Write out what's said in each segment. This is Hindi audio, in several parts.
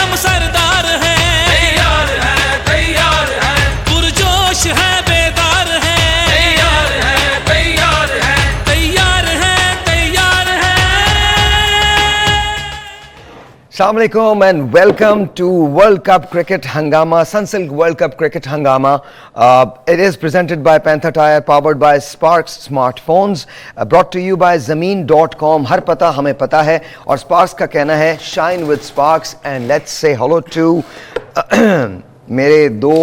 हम सरदार हैं, तैयार है, तैयार है, पुरजोश है, बेदार है, तैयार है, तैयार है, तैयार है, तैयार है। Assalamu alaikum and welcome to World Cup Cricket Hangama, Sunsilk World Cup Cricket Hangama. It is presented by Panther Tire, powered by Sparks Smartphones, brought to you by Zameen.com. हर पता हमें पता है और Sparks का कहना है Shine with Sparks. And let's say hello to मेरे दो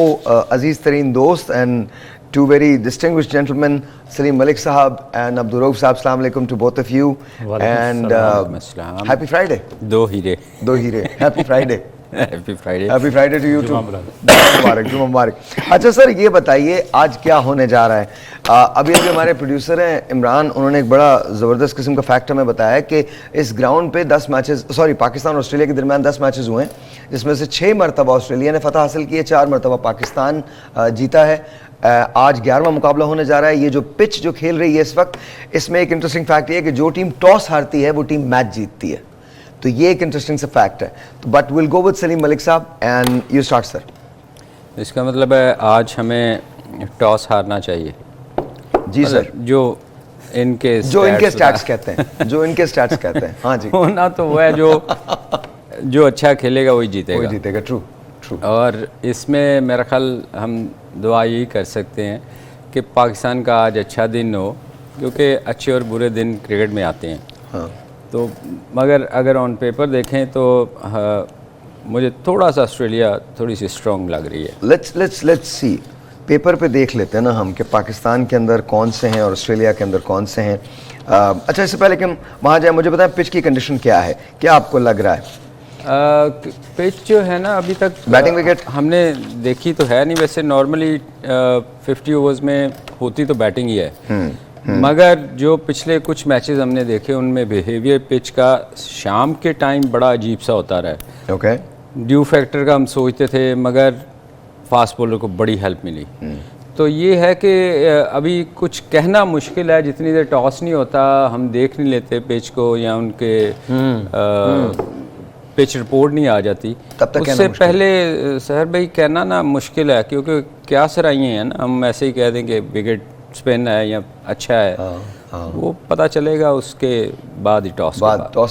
अजीज तरीन दोस्त and two very distinguished gentlemen, Salim Malik Sahab and Abdul Rauf Sahab. Assalamu alaikum to both of you. And happy Friday. दो हीरे Happy Friday. Happy Friday Happy Friday to you too. जुम्मा मुबारक। अच्छा सर, ये बताइए आज क्या होने जा रहा है। अभी अभी हमारे प्रोड्यूसर हैं इमरान, उन्होंने एक बड़ा ज़बरदस्त किस्म का फैक्ट हमें बताया कि इस ग्राउंड पे 10 मैचेस, पाकिस्तान और ऑस्ट्रेलिया के दरमियान 10 मैचेस हुए हैं, जिसमें से 6 मरतबा ऑस्ट्रेलिया ने फतह हासिल की है, 4 मरतबा पाकिस्तान जीता है। आज 11वां मुकाबला होने जा रहा है। ये जो पिच जो खेल रही है इस वक्त, इसमें एक इंटरेस्टिंग फैक्ट ये है कि जो टीम टॉस हारती है वो टीम मैच जीतती है, तो ये एक इंटरेस्टिंग सा फैक्ट है। तो but will go with Salim Malik साहब एंड यू स्टार्ट सर। इसका मतलब है आज हमें टॉस हारना चाहिए। जी सर, जो इनके स्टैट्स कहते हैं, हाँ जी, होना तो वो है जो अच्छा खेलेगा वही जीतेगा। ट्रू। और इसमें मेरा ख्याल हम दुआ यही कर सकते हैं कि पाकिस्तान का आज अच्छा दिन हो, क्योंकि अच्छे और बुरे दिन क्रिकेट में आते हैं। हाँ। तो मगर अगर ऑन पेपर देखें तो मुझे थोड़ा सा ऑस्ट्रेलिया थोड़ी सी स्ट्रॉन्ग लग रही है। लेट्स सी, पेपर पे देख लेते हैं ना हम कि पाकिस्तान के अंदर कौन से हैं और ऑस्ट्रेलिया के अंदर कौन से हैं। अच्छा, इससे पहले कि हम वहाँ जाए, मुझे बताएं पिच की कंडीशन क्या है, क्या आपको लग रहा है? पिच जो है ना, अभी तक बैटिंग विकेट हमने देखी तो है नहीं। वैसे नॉर्मली 50 ओवर्स में होती तो बैटिंग ही है, मगर जो पिछले कुछ मैचेस हमने देखे उनमें बिहेवियर पिच का शाम के टाइम बड़ा अजीब सा होता रहा है। ओके। ड्यू फैक्टर का हम सोचते थे, मगर फास्ट बॉलर को बड़ी हेल्प मिली। तो ये है कि अभी कुछ कहना मुश्किल है, जितनी देर टॉस नहीं होता हम देख नहीं लेते पिच को, या उनके पिच रिपोर्ट नहीं आ जाती तब तक उससे पहले सहर भाई कहना ना मुश्किल है, क्योंकि क्या सराइयाँ हैं ना, हम ऐसे ही कह देंगे विकेट स्पिन है या अच्छा है। वो पता चलेगा उसके बाद ही टॉस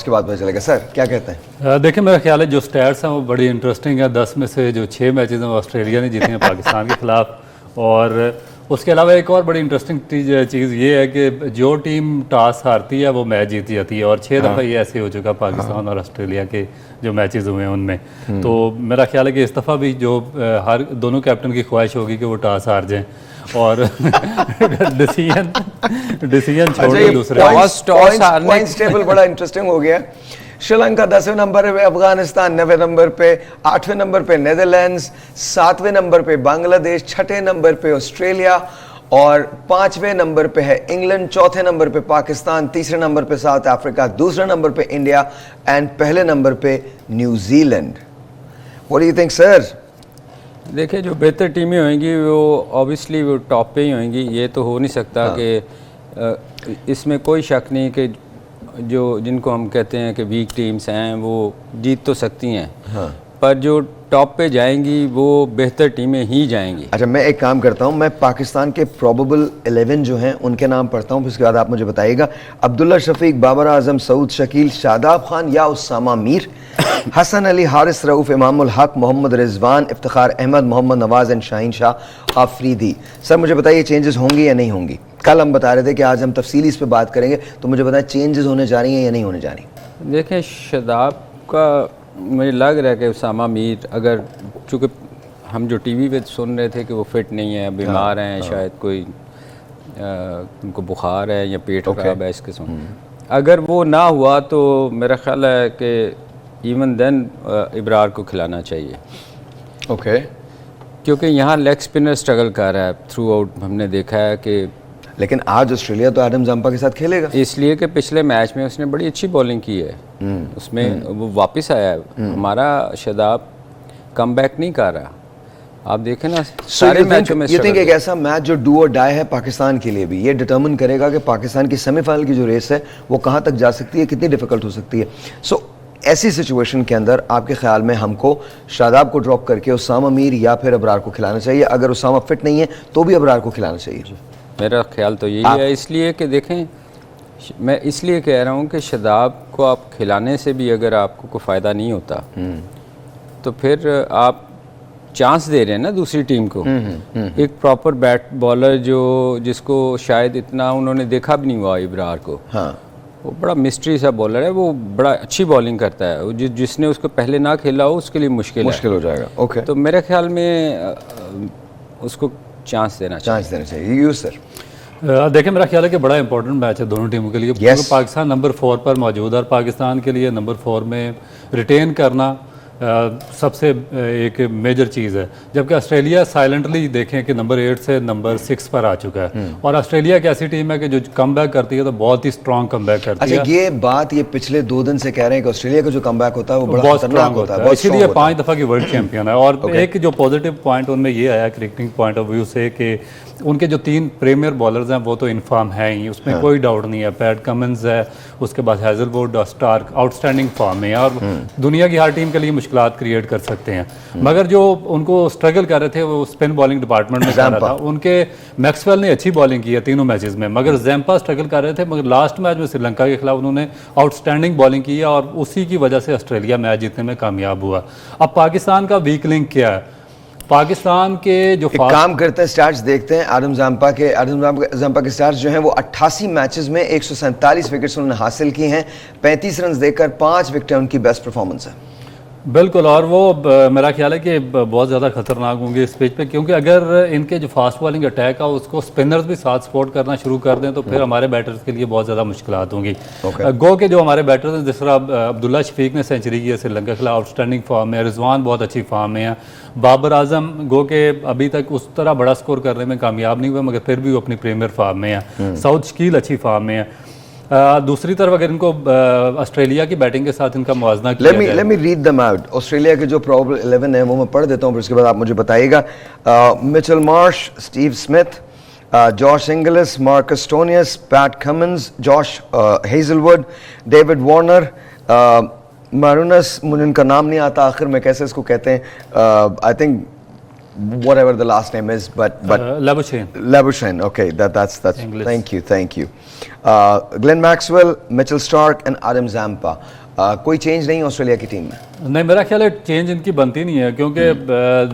के बाद पता चलेगा। सर क्या कहते हैं? देखिए, मेरा ख्याल है जो स्टैट्स हैं वो बड़ी इंटरेस्टिंग है। 10 में से जो 6 मैचेस हैं ऑस्ट्रेलिया ने जीते हैं पाकिस्तान के खिलाफ, और उसके अलावा एक और बड़ी इंटरेस्टिंग चीज़ ये है कि जो टीम टॉस हारती है वो मैच जीत जाती है, और 6 दफ़ा ये ऐसे हो चुका पाकिस्तान और ऑस्ट्रेलिया के जो मैचेस हुए हैं उनमें। तो मेरा ख्याल है कि इस दफ़ा भी जो हर दोनों कैप्टन की ख्वाहिश होगी कि वो टॉस हार जाएं और डिसीजन छोड़ के दूसरे। पॉइंट्स टेबल बड़ा इंटरेस्टिंग हो गया। श्रीलंका 10वें नंबर पे, अफगानिस्तान 9वें नंबर पे, 8वें नंबर पे नेदरलैंड्स, 7वें नंबर पे बांग्लादेश, 6ठे नंबर पे ऑस्ट्रेलिया और 5वें नंबर पे है इंग्लैंड, 4थे नंबर पे पाकिस्तान, 3रे नंबर पे साउथ अफ्रीका, 2रे नंबर पे इंडिया एंड पहले नंबर पे New Zealand. What do you think sir? देखिए, जो बेहतर टीमें होंगी वो ऑब्वियसली वो टॉप पे ही होंगी। ये तो हो नहीं सकता कि इसमें कोई शक नहीं कि जो जिनको हम कहते हैं कि वीक टीम्स हैं वो जीत तो सकती हैं, पर जो टॉप पे जाएंगी वो बेहतर टीमें ही जाएंगी। अच्छा, मैं एक काम करता हूं, मैं पाकिस्तान के प्रोबेबल 11 जो हैं उनके नाम पढ़ता हूं, फिर उसके बाद आप मुझे बताइएगा। अब्दुल्ला शफीक, बाबर आजम, सऊद शकील, शादाब खान या उसामा मीर, हसन अली, हारिस रऊफ, इमामुल हक, मोहम्मद रिजवान, इफ्तिखार अहमद, मोहम्मद नवाज एंड शाहीन शाह आफरीदी। सर मुझे बताइए चेंजेस होंगी या नहीं होंगी? कल हम बता रहे थे कि आज हम तफसीली इस पर बात करेंगे, तो मुझे बताएं चेंजेस होने जा रही हैं या नहीं होने जा रही? देखें, शादाब का मुझे लग रहा है कि उसामा मीर, अगर चूँकि हम जो टीवी पे सुन रहे थे कि वो फिट नहीं है, बीमार हैं, शायद कोई उनको बुखार है या पेट खराब है, इस किस्म, अगर वो ना हुआ तो मेरा ख्याल है कि इवन देन इब्रार को खिलाना चाहिए। ओके। क्योंकि यहाँ लेग स्पिनर स्ट्रगल कर रहा है थ्रू आउट, हमने देखा है कि। लेकिन आज ऑस्ट्रेलिया तो एडम जंपा के साथ खेलेगा, इसलिए कि पिछले मैच में उसने बड़ी अच्छी बॉलिंग की है, उसमें वो वापस आया है। हमारा शादाब कम बैक नहीं कर रहा, आप देखें ना सारे मैचों में। ये थिंक एक ऐसा मैच जो डू और डाई है पाकिस्तान के लिए भी, ये डिटर्मिन करेगा कि पाकिस्तान की सेमीफाइनल की जो रेस है वो कहाँ तक जा सकती है, कितनी डिफिकल्ट हो सकती है। सो ऐसी सिचुएशन के अंदर आपके ख्याल में हमको शादाब को ड्रॉप करके उसामा मीर या फिर अबरार को खिलाना चाहिए? अगर उसामा फिट नहीं है तो भी अबरार को खिलाना चाहिए? मेरा ख्याल तो यही है, इसलिए कि देखें, मैं इसलिए कह रहा हूँ कि शादाब को आप खिलाने से भी अगर आपको कोई फ़ायदा नहीं होता तो फिर आप चांस दे रहे हैं ना दूसरी टीम को। एक प्रॉपर बैट बॉलर जिसको शायद इतना उन्होंने देखा भी नहीं हुआ, इब्रार को। हाँ, वो बड़ा मिस्ट्री सा बॉलर है, वो बड़ा अच्छी बॉलिंग करता है। जिसने उसको पहले ना खेला हो उसके लिए मुश्किल हो जाएगा। ओके, तो मेरे ख्याल में उसको चांस देना चाहिए। यूँ सर देखिए, मेरा ख्याल है कि बड़ा इंपॉर्टेंट मैच है दोनों टीमों के लिए, क्योंकि पाकिस्तान नंबर 4 पर मौजूद है और पाकिस्तान के लिए नंबर 4 में रिटेन करना सबसे एक मेजर चीज़ है। जबकि ऑस्ट्रेलिया साइलेंटली देखें कि नंबर 8 से नंबर 6 पर आ चुका है और ऑस्ट्रेलिया एक ऐसी टीम है कि जो कमबैक करती है तो बहुत ही स्ट्रॉन्ग कमबैक करती है। ये बात ये पिछले 2 दिन से कह रहे हैं कि ऑस्ट्रेलिया का जो कमबैक होता है वो बड़ा खतरनाक होता है, इसीलिए 5 दफ़ा की वर्ल्ड चैंपियन है। और एक जो पॉजिटिव पॉइंट उनमें ये आया क्रिकेटिंग पॉइंट ऑफ व्यू से कि उनके जो 3 प्रीमियर बॉलर्स हैं वो तो इनफॉर्म हैं ही, उसमें कोई डाउट नहीं है। पैट कमिंस है, उसके बाद हैजलवुड और स्टार्क आउटस्टैंडिंग फॉर्म में और दुनिया की हर टीम के लिए मुश्किलात क्रिएट कर सकते हैं। मगर जो उनको स्ट्रगल कर रहे थे वो स्पिन बॉलिंग डिपार्टमेंट में कर रहा था। उनके मैक्सवेल ने अच्छी बॉलिंग की है तीनों मैचेस में, मगर जैम्पा स्ट्रगल कर रहे थे। मगर लास्ट मैच में श्रीलंका के खिलाफ उन्होंने आउटस्टैंडिंग बॉलिंग की है और उसी की वजह से ऑस्ट्रेलिया मैच जीतने में कामयाब हुआ। अब पाकिस्तान का वीक लिंक क्या है? पाकिस्तान के जो काम करते हैं, स्टार्स देखते हैं। आदम जाम्पा के स्टार्स जो हैं वो 88 मैचेस में 147 विकेट्स उन्होंने हासिल की हैं, 35 रन देकर 5 विकेटें उनकी बेस्ट परफॉर्मेंस है। बिल्कुल, और वो मेरा ख्याल है कि बहुत ज़्यादा खतरनाक होंगे इस पेज पे, क्योंकि अगर इनके जो फास्ट बॉलिंग अटैक है उसको स्पिनर्स भी साथ सपोर्ट करना शुरू कर दें तो फिर हमारे बैटर्स के लिए बहुत ज़्यादा मुश्किलात होंगी। गो के जो हमारे बैटर्स हैं, जिस तरह अब्दुल्ला शफीक ने सेंचुरी की है श्रीलंका के खिलाफ, आउटस्टैंडिंग फॉर्म में, रिजवान बहुत अच्छी फॉर्म में है, बाबर आजम गो के अभी तक उस तरह बड़ा स्कोर करने में कामयाब नहीं हुआ मगर फिर भी वो अपनी प्रीमियर फॉर्म में है, साउथ शकील अच्छी फॉर्म में है। दूसरी तरफ अगर इनको ऑस्ट्रेलिया की बैटिंग के साथ इनका मुवाजना किया जाए, let me read them out. Australia के जो प्रोबेबल 11 है वो मैं पढ़ देता हूँ, फिर उसके बाद आप मुझे बताइएगा। Mitchell Marsh, Steve Smith, Josh Inglis, Marcus Stoinis, Pat Cummins, Josh Hazlewood, David Warner, Marnus, मुझे उनका नाम नहीं आता आखिर में कैसे इसको कहते हैं, I think whatever the last name is, but Labuschagne. Okay, that's English. Thank you. Glenn Maxwell, Mitchell Starc and Adam Zampa. कोई चेंज नहीं ऑस्ट्रेलिया की टीम में? नहीं, मेरा ख्याल है चेंज इनकी बनती नहीं है, क्योंकि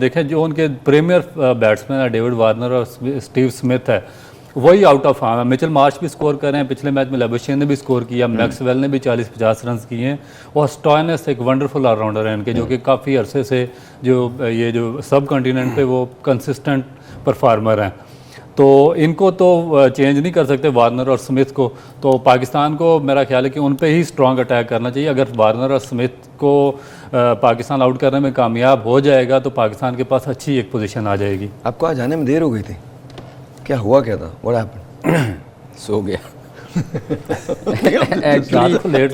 देखें जो उनके प्रीमियर बैट्समैन है डेविड वार्नर और स्टीव स्मिथ है वही आउट ऑफ फॉर्म है। मिचेल मार्श भी स्कोर कर रहे हैं, पिछले मैच में लेबुशेन ने भी स्कोर किया, मैक्सवेल ने भी 40-50 रन किए हैं और स्टॉयनस एक वंडरफुल ऑलराउंडर है इनके, जो कि काफ़ी अरसे से जो सब कॉन्टिनेंट पे वो कंसिस्टेंट परफार्मर हैं। तो इनको तो चेंज नहीं कर सकते वार्नर और स्मिथ को, तो पाकिस्तान को मेरा ख्याल है कि उन पे ही स्ट्रॉन्ग अटैक करना चाहिए। अगर वार्नर और स्मिथ को पाकिस्तान आउट करने में कामयाब हो जाएगा तो पाकिस्तान के पास अच्छी एक पोजीशन आ जाएगी। आपको आज आने में देर हो गई थी, क्या हुआ क्या था? What happened? सो गया।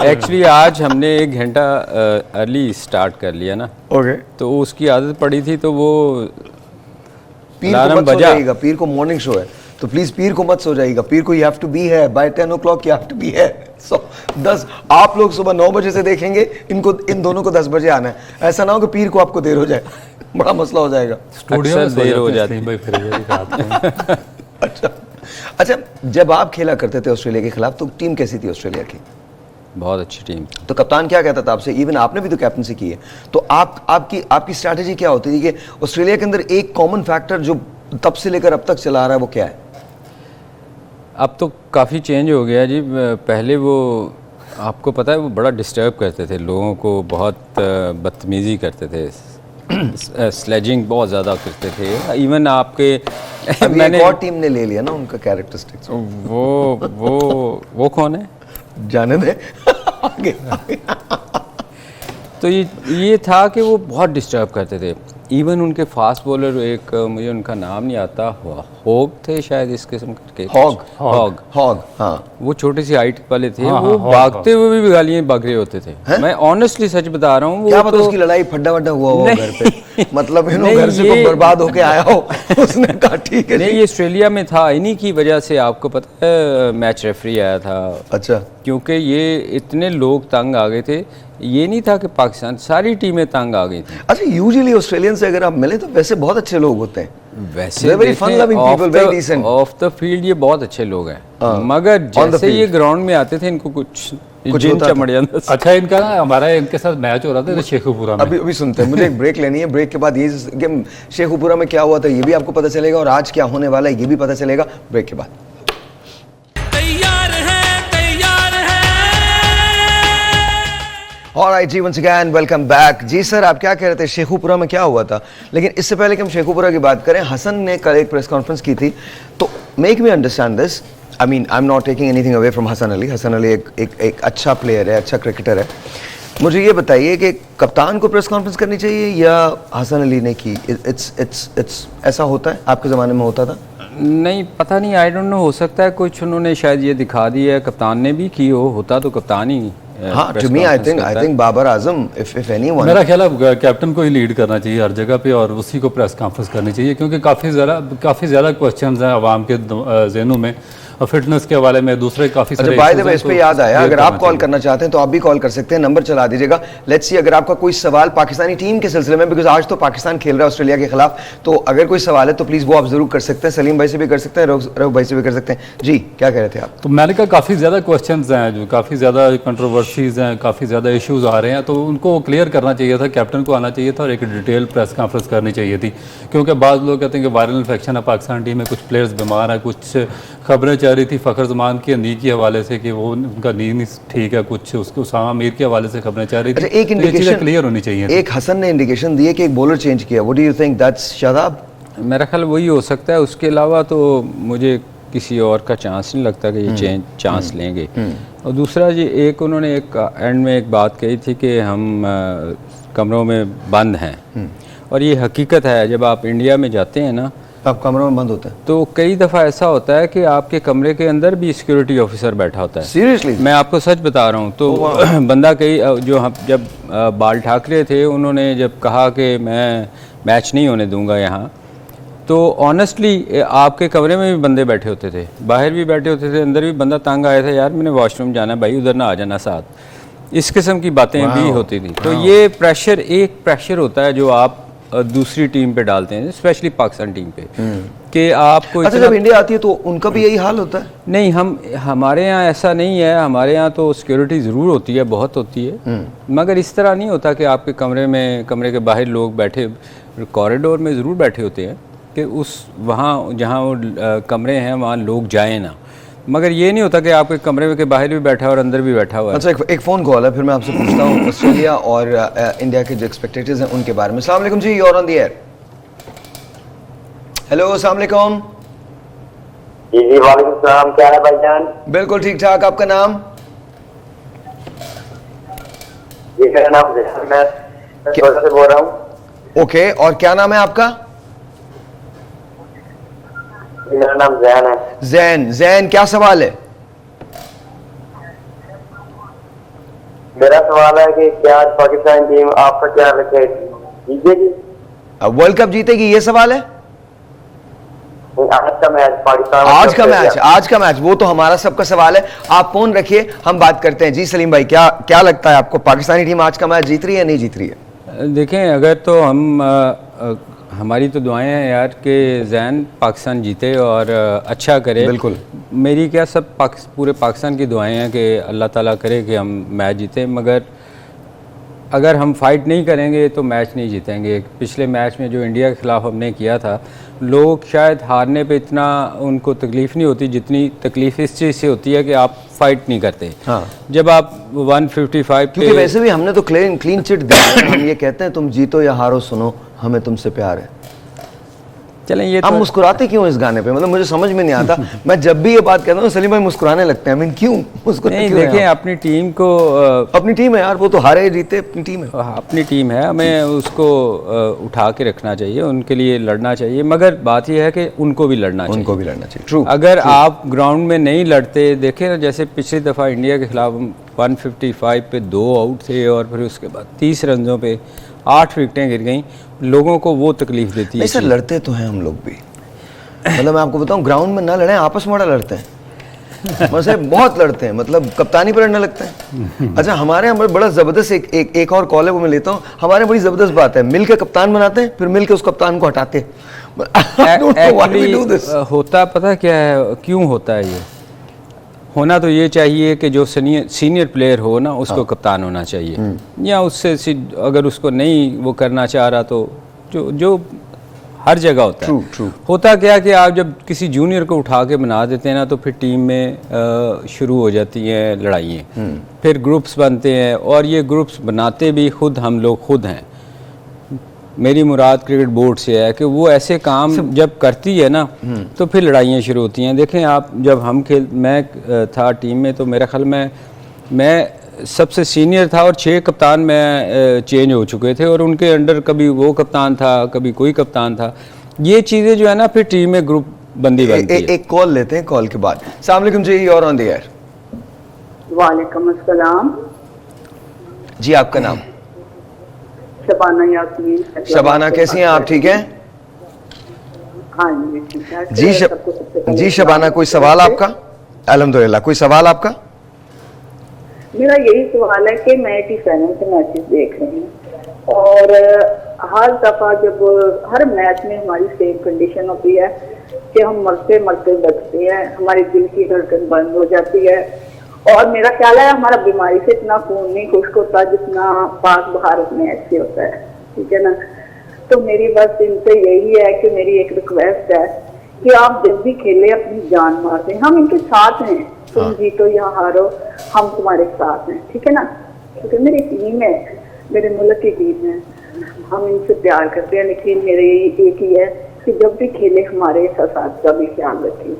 एक्चुअली आज हमने 1 घंटा अर्ली स्टार्ट कर लिया ना, तो उसकी आदत पड़ी थी, तो वो पीर को मत सो जाइएगा, पीर को मॉर्निंग शो है तो प्लीज पीर को मत सो जाइएगा, पीर को यू हैव टू बी है by 10 o'clock, you have to be है। सो 10 आप लोग सुबह 9 बजे से देखेंगे, इन दोनों को 10 बजे आना है। ऐसा ना हो कि पीर को आपको देर हो जाए, बड़ा मसला हो जाएगा। स्टूडियो में देर हो जाती है भाई, फिर अच्छा, जब आप खेला करते थे ऑस्ट्रेलिया के खिलाफ तो टीम कैसी थी ऑस्ट्रेलिया की? बहुत अच्छी टीम। तो कप्तान क्या कहता था आपसे? इवन आपने भी तो कैप्टनसी की है, तो आपकी स्ट्रैटेजी क्या होती थी कि ऑस्ट्रेलिया के अंदर एक कॉमन फैक्टर जो तब से लेकर अब तक चला आ रहा है वो क्या है? अब तो काफ़ी चेंज हो गया जी। पहले वो आपको पता है वो बड़ा डिस्टर्ब करते थे लोगों को, बहुत बदतमीज़ी करते थे, स्लेजिंग बहुत ज़्यादा करते थे। इवन आपके मैंने एक और टीम ने ले लिया ना उनका कैरेक्टरिस्टिक्स। वो कौन है जाने दे। आगे। तो ये था कि वो बहुत डिस्टर्ब करते थे। इवन उनके फास्ट बॉलर, एक मुझे उनका नाम नहीं आता, हॉग थे शायद इस किस्म के, हॉग हाँ, वो छोटी सी हाइट वाले थे। वो भागते हुए भी गालियां भाग रहे होते थे। मैं ऑनेस्टली सच बता रहा हूँ। क्या पता उसकी लड़ाई फड्डा वड्डा हुआ हो घर पे, मतलब घर से कोई बर्बाद होके आया हो, उसने कहा ठीक है। नहीं, ये ऑस्ट्रेलिया में था, इन्हीं की वजह से आपको पता है मैच रेफरी आया था। अच्छा। क्योंकि ये इतने लोग तंग आ गए थे, ये नहीं था कि पाकिस्तान सारी टीमें तंग आ गई थी। अच्छा, यूजुअली ऑस्ट्रेलियन से अगर आप मिले तो वैसे बहुत अच्छे लोग होते हैं, वैसे very fun-loving people, very decent. Of the field ये बहुत अच्छे लोग हैं, हाँ, मगर on the जैसे ये field. ग्राउंड में आते थे इनको कुछ जिन होता था। चमड़ जाता था। अच्छा, इनका ना हमारा इनके साथ मैच हो रहा था शेखुपुरा में। अभी सुनते हैं, मुझे एक ब्रेक लेनी है, ब्रेक के बाद ये गेम शेखुपुरा में क्या हुआ था ये भी आपको पता चलेगा और आज क्या होने वाला है ये भी पता चलेगा ब्रेक के बाद। तैयार है, तैयार है। ऑलराइट जी, वंस अगेन वेलकम बैक। जी सर, आप क्या कह रहे थे, शेखुपुरा में क्या हुआ था? लेकिन इससे पहले कि हम शेखुपुरा की बात करें, हसन ने कल एक प्रेस कॉन्फ्रेंस की थी, तो make me understand this. I mean, I am not taking anything away from Hasan Ali. Hasan Ali एक अच्छा प्लेयर है, अच्छा क्रिकेटर है। मुझे ये बताइए कि कप्तान को प्रेस कॉन्फ्रेंस करनी चाहिए या हसन अली ने की? इट्स ऐसा होता है, आपके ज़माने में होता था? नहीं, पता नहीं, आई डोंट नो, हो सकता है कुछ उन्होंने शायद ये दिखा दी है, कप्तान ने भी की हो, होता तो कप्तान ही हाँ, press टू मी आई conference करता है। Think Babar Azam, if anyone. मेरा ख्याल है कैप्टन को ही लीड करना चाहिए हर जगह पे और उसी को प्रेस कॉन्फ्रेंस करनी चाहिए, क्योंकि काफ़ी ज़्यादा क्वेश्चंस हैं आवाम के जहनों में और फिटनेस के हवाले में दूसरे काफ़ी अच्छा, सारे बाय द issues वे, हैं, इस पे तो याद आया, clear अगर आप करना कॉल चाहिए। करना चाहते हैं तो आप भी कॉल कर सकते हैं, नंबर चला दीजिएगा। लेट्स सी, अगर आपका कोई सवाल पाकिस्तानी टीम के सिलसिले में, बिकॉज आज तो पाकिस्तान खेल रहा है ऑस्ट्रेलिया के खिलाफ, तो अगर कोई सवाल है तो प्लीज वो आप जरूर कर सकते हैं। सलीम भाई से भी कर सकते हैं, रऊफ भाई से भी कर सकते हैं। जी, क्या कह रहे थे आप? तो मैंने कहा काफ़ी ज़्यादा क्वेश्चंस हैं, जो काफ़ी ज़्यादा कंट्रोवर्सीज हैं, काफ़ी ज़्यादा इश्यूज आ रहे हैं, तो उनको क्लियर करना चाहिए था, कैप्टन को आना चाहिए था और एक डिटेल प्रेस कॉन्फ्रेंस करनी चाहिए थी। क्योंकि बाद लोग कहते हैं कि वायरल इन्फेक्शन है पाकिस्तान टीम में, कुछ प्लेयर्स बीमार हैं, कुछ खबरें चल रही थी फ़खर जमान की नी के हवाले से कि वो उनका नी नहीं ठीक है, कुछ उसको उसामा मीर के हवाले से खबरें चल रही थी। अच्छा, एक तो ये चीज़ें इंडिकेशन क्लियर होनी चाहिए। एक हसन ने इंडिकेशन दी है कि एक बॉलर चेंज किया। What do you think, that's Shadab? मेरा ख्याल वही हो सकता है, उसके अलावा तो मुझे किसी और का चांस नहीं लगता कि ये चांस लेंगे। और दूसरा जी, एक उन्होंने एक एंड में एक बात कही थी कि हम कमरों में बंद हैं, और ये हकीकत है। जब आप इंडिया में जाते हैं ना, आप कमरों में बंद होते हैं? तो कई दफ़ा ऐसा होता है कि आपके कमरे के अंदर भी सिक्योरिटी ऑफिसर बैठा होता है। सीरियसली? मैं आपको सच बता रहा हूँ। तो बंदा कई जो हम जब बाल ठाकरे थे, उन्होंने जब कहा कि मैं मैच नहीं होने दूंगा यहाँ, तो ऑनेस्टली आपके कमरे में भी बंदे बैठे होते थे, बाहर भी बैठे होते थे, अंदर भी बंदा तंग आया था, यार मैंने वॉशरूम जाना है भाई, उधर ना आ जाना साथ। इस किस्म की बातें भी होती थी। तो ये प्रेशर, एक प्रेशर होता है जो आप दूसरी टीम पे डालते हैं, स्पेशली पाकिस्तान टीम पे, कि आपको अच्छा, जब इंडिया आती है तो उनका भी यही हाल होता है? नहीं, हमारे यहाँ ऐसा नहीं है। हमारे यहाँ तो सिक्योरिटी ज़रूर होती है, बहुत होती है, मगर इस तरह नहीं होता कि आपके कमरे के बाहर लोग बैठे, कॉरिडोर में ज़रूर बैठे होते हैं कि वहाँ जहाँ वो कमरे हैं वहाँ लोग जाएँ ना, मगर ये नहीं होता कि आपके कमरे के बाहर भी बैठा है और अंदर भी बैठा हुआ है। अच्छा, एक फ़ोन कॉल है, फिर मैं आपसे पूछता हूँ ऑस्ट्रेलिया और इंडिया के जो एक्सपेक्टेटर्स हैं उनके बारे में। अस्सलाम वालेकुम जी, you're on the air। Hello, अस्सलाम वालेकुम। जी वालेकुम सलाम, क्या है भाईजान? बिल्कुल ठीक ठाक, आपका नाम? जी मेरा नाम जैन, मैं कोलकाता से बोल रहा हूँ। ओके, और क्या नाम है आपका? जी मेरा नाम जैन है। जैन, क्या सवाल है? मेरा सवाल है कि क्या आज पाकिस्तान टीम आपका क्या रखे जीतेगी? वर्ल्ड कप जीतेगी, ये सवाल है? आज का मैच पाकिस्तान, आज का मैच वो तो हमारा सबका सवाल है। आप फोन रखिए, हम बात करते हैं। जी सलीम भाई, क्या लगता है आपको, पाकिस्तानी टीम आज का मैच जीत रही है या नहीं जीत रही है? देखें, अगर तो हमारी तो दुआएं हैं यार कि जैन पाकिस्तान जीते और अच्छा करे। बिल्कुल, मेरी क्या सब पूरे पाकिस्तान की दुआएं हैं कि अल्लाह ताला करे कि हम मैच जीतें, मगर अगर हम फाइट नहीं करेंगे तो मैच नहीं जीतेंगे। पिछले मैच में जो इंडिया के खिलाफ हमने किया था, लोग शायद हारने पे इतना उनको तकलीफ़ नहीं होती जितनी तकलीफ़ इस चीज़ से होती है कि आप फाइट नहीं करते। हाँ। जब आप 155 क्योंकि वैसे भी हमने तो क्लीन चिट दी है। हम ये कहते हैं तुम जीतो या हारो सुनो, हमें तुमसे प्यार है। चलें, ये आप मुस्कुराते क्यों इस गाने पे, मतलब मुझे समझ में नहीं आता। मैं जब भी ये बात कहता हूँ सलीम भाई मुस्कुराने लगते हैं। I mean, क्यों मुस्कुराते? नहीं, देखें, अपनी टीम को अपनी टीम है यार, वो तो हारे जीते अपनी टीम है। अपनी टीम है, हमें उसको उठा के रखना चाहिए, उनके लिए लड़ना चाहिए, मगर बात यह है कि उनको भी लड़ना चाहिए। ट्रू। अगर आप ग्राउंड में नहीं लड़ते, देखें ना, जैसे पिछली दफ़ा इंडिया के खिलाफ हम 155 पे 2 आउट थे और फिर उसके बाद 30 रनों पे 8 विकेटें गिर गई, लोगों को वो तकलीफ देती है। नहीं सर, लड़ते तो हैं हम लोग भी, मतलब मैं आपको बताऊं, ग्राउंड में ना लड़ें, आपस में बड़ा लड़ते हैं। मुझसे बहुत लड़ते हैं, मतलब कप्तानी पर लड़ने लगते हैं। अच्छा, हमारे यहाँ बड़ा जबरदस्त एक और कॉल है, वो मैं लेता हूँ। हमारे बड़ी जबरदस्त बात है, मिल के कप्तान बनाते हैं, फिर मिल के उस कप्तान को हटाते हैं। होता पता क्या है, क्यों होता है ये? होना तो ये चाहिए कि जो सीनियर प्लेयर हो ना, उसको कप्तान होना चाहिए, या उससे अगर उसको नहीं वो करना चाह रहा तो जो हर जगह होता है। ट्रू। होता क्या कि आप जब किसी जूनियर को उठा के बना देते हैं ना, तो फिर टीम में शुरू हो जाती हैं लड़ाइयाँ, फिर ग्रुप्स बनते हैं, और ये ग्रुप्स बनाते भी हम लोग खुद हैं। मेरी मुराद क्रिकेट बोर्ड से है कि वो ऐसे काम जब करती है ना, तो फिर लड़ाइयाँ शुरू होती हैं। देखें आप, जब मैं था टीम में, तो मेरा ख्याल मैं सबसे सीनियर था और 6 कप्तान में चेंज हो चुके थे, और उनके अंडर कभी वो कप्तान था, कभी कोई कप्तान था। ये चीज़ें जो है ना, फिर टीम में ग्रुप बंदी बनती है। एक कॉल लेते हैं, कॉल के बाद। अस्सलाम वालेकुम जी, और ऑन द एयर। वालेकुम अस्सलाम जी, आपका नाम? शबाना यास्मीन। शबाना, कैसी हैं आप? ठीक हैं? हाँ जी, ठीक है जी शबाना, कोई सवाल आपका? अल्हम्दुलिल्लाह। कोई सवाल आपका? मेरा यही सवाल है कि मैं T7 से मैचेस देख रही हूँ, और हर दफा जब हर मैच में हमारी सेम कंडीशन होती है कि हम मरते मरते बचते हैं, हमारी दिल की धड़कन बंद हो जाती है, और मेरा ख्याल है हमारा बीमारी से इतना खून नहीं खुश्क होता जितना पाक भारत में ऐसे होता है, ठीक है ना। तो मेरी बस इनसे यही है कि मेरी एक रिक्वेस्ट है कि आप जब भी खेले अपनी जान मार दें, हम इनके साथ हैं, तुम जीतो या हारो, हम तुम्हारे साथ हैं, ठीक है ना। क्योंकि मेरी टीम है, मेरे मुल्क की टीम है, हम इनसे प्यार करते हैं, लेकिन मेरे एक ही है कि जब भी खेले हमारे साथ का भी ख्याल रखें।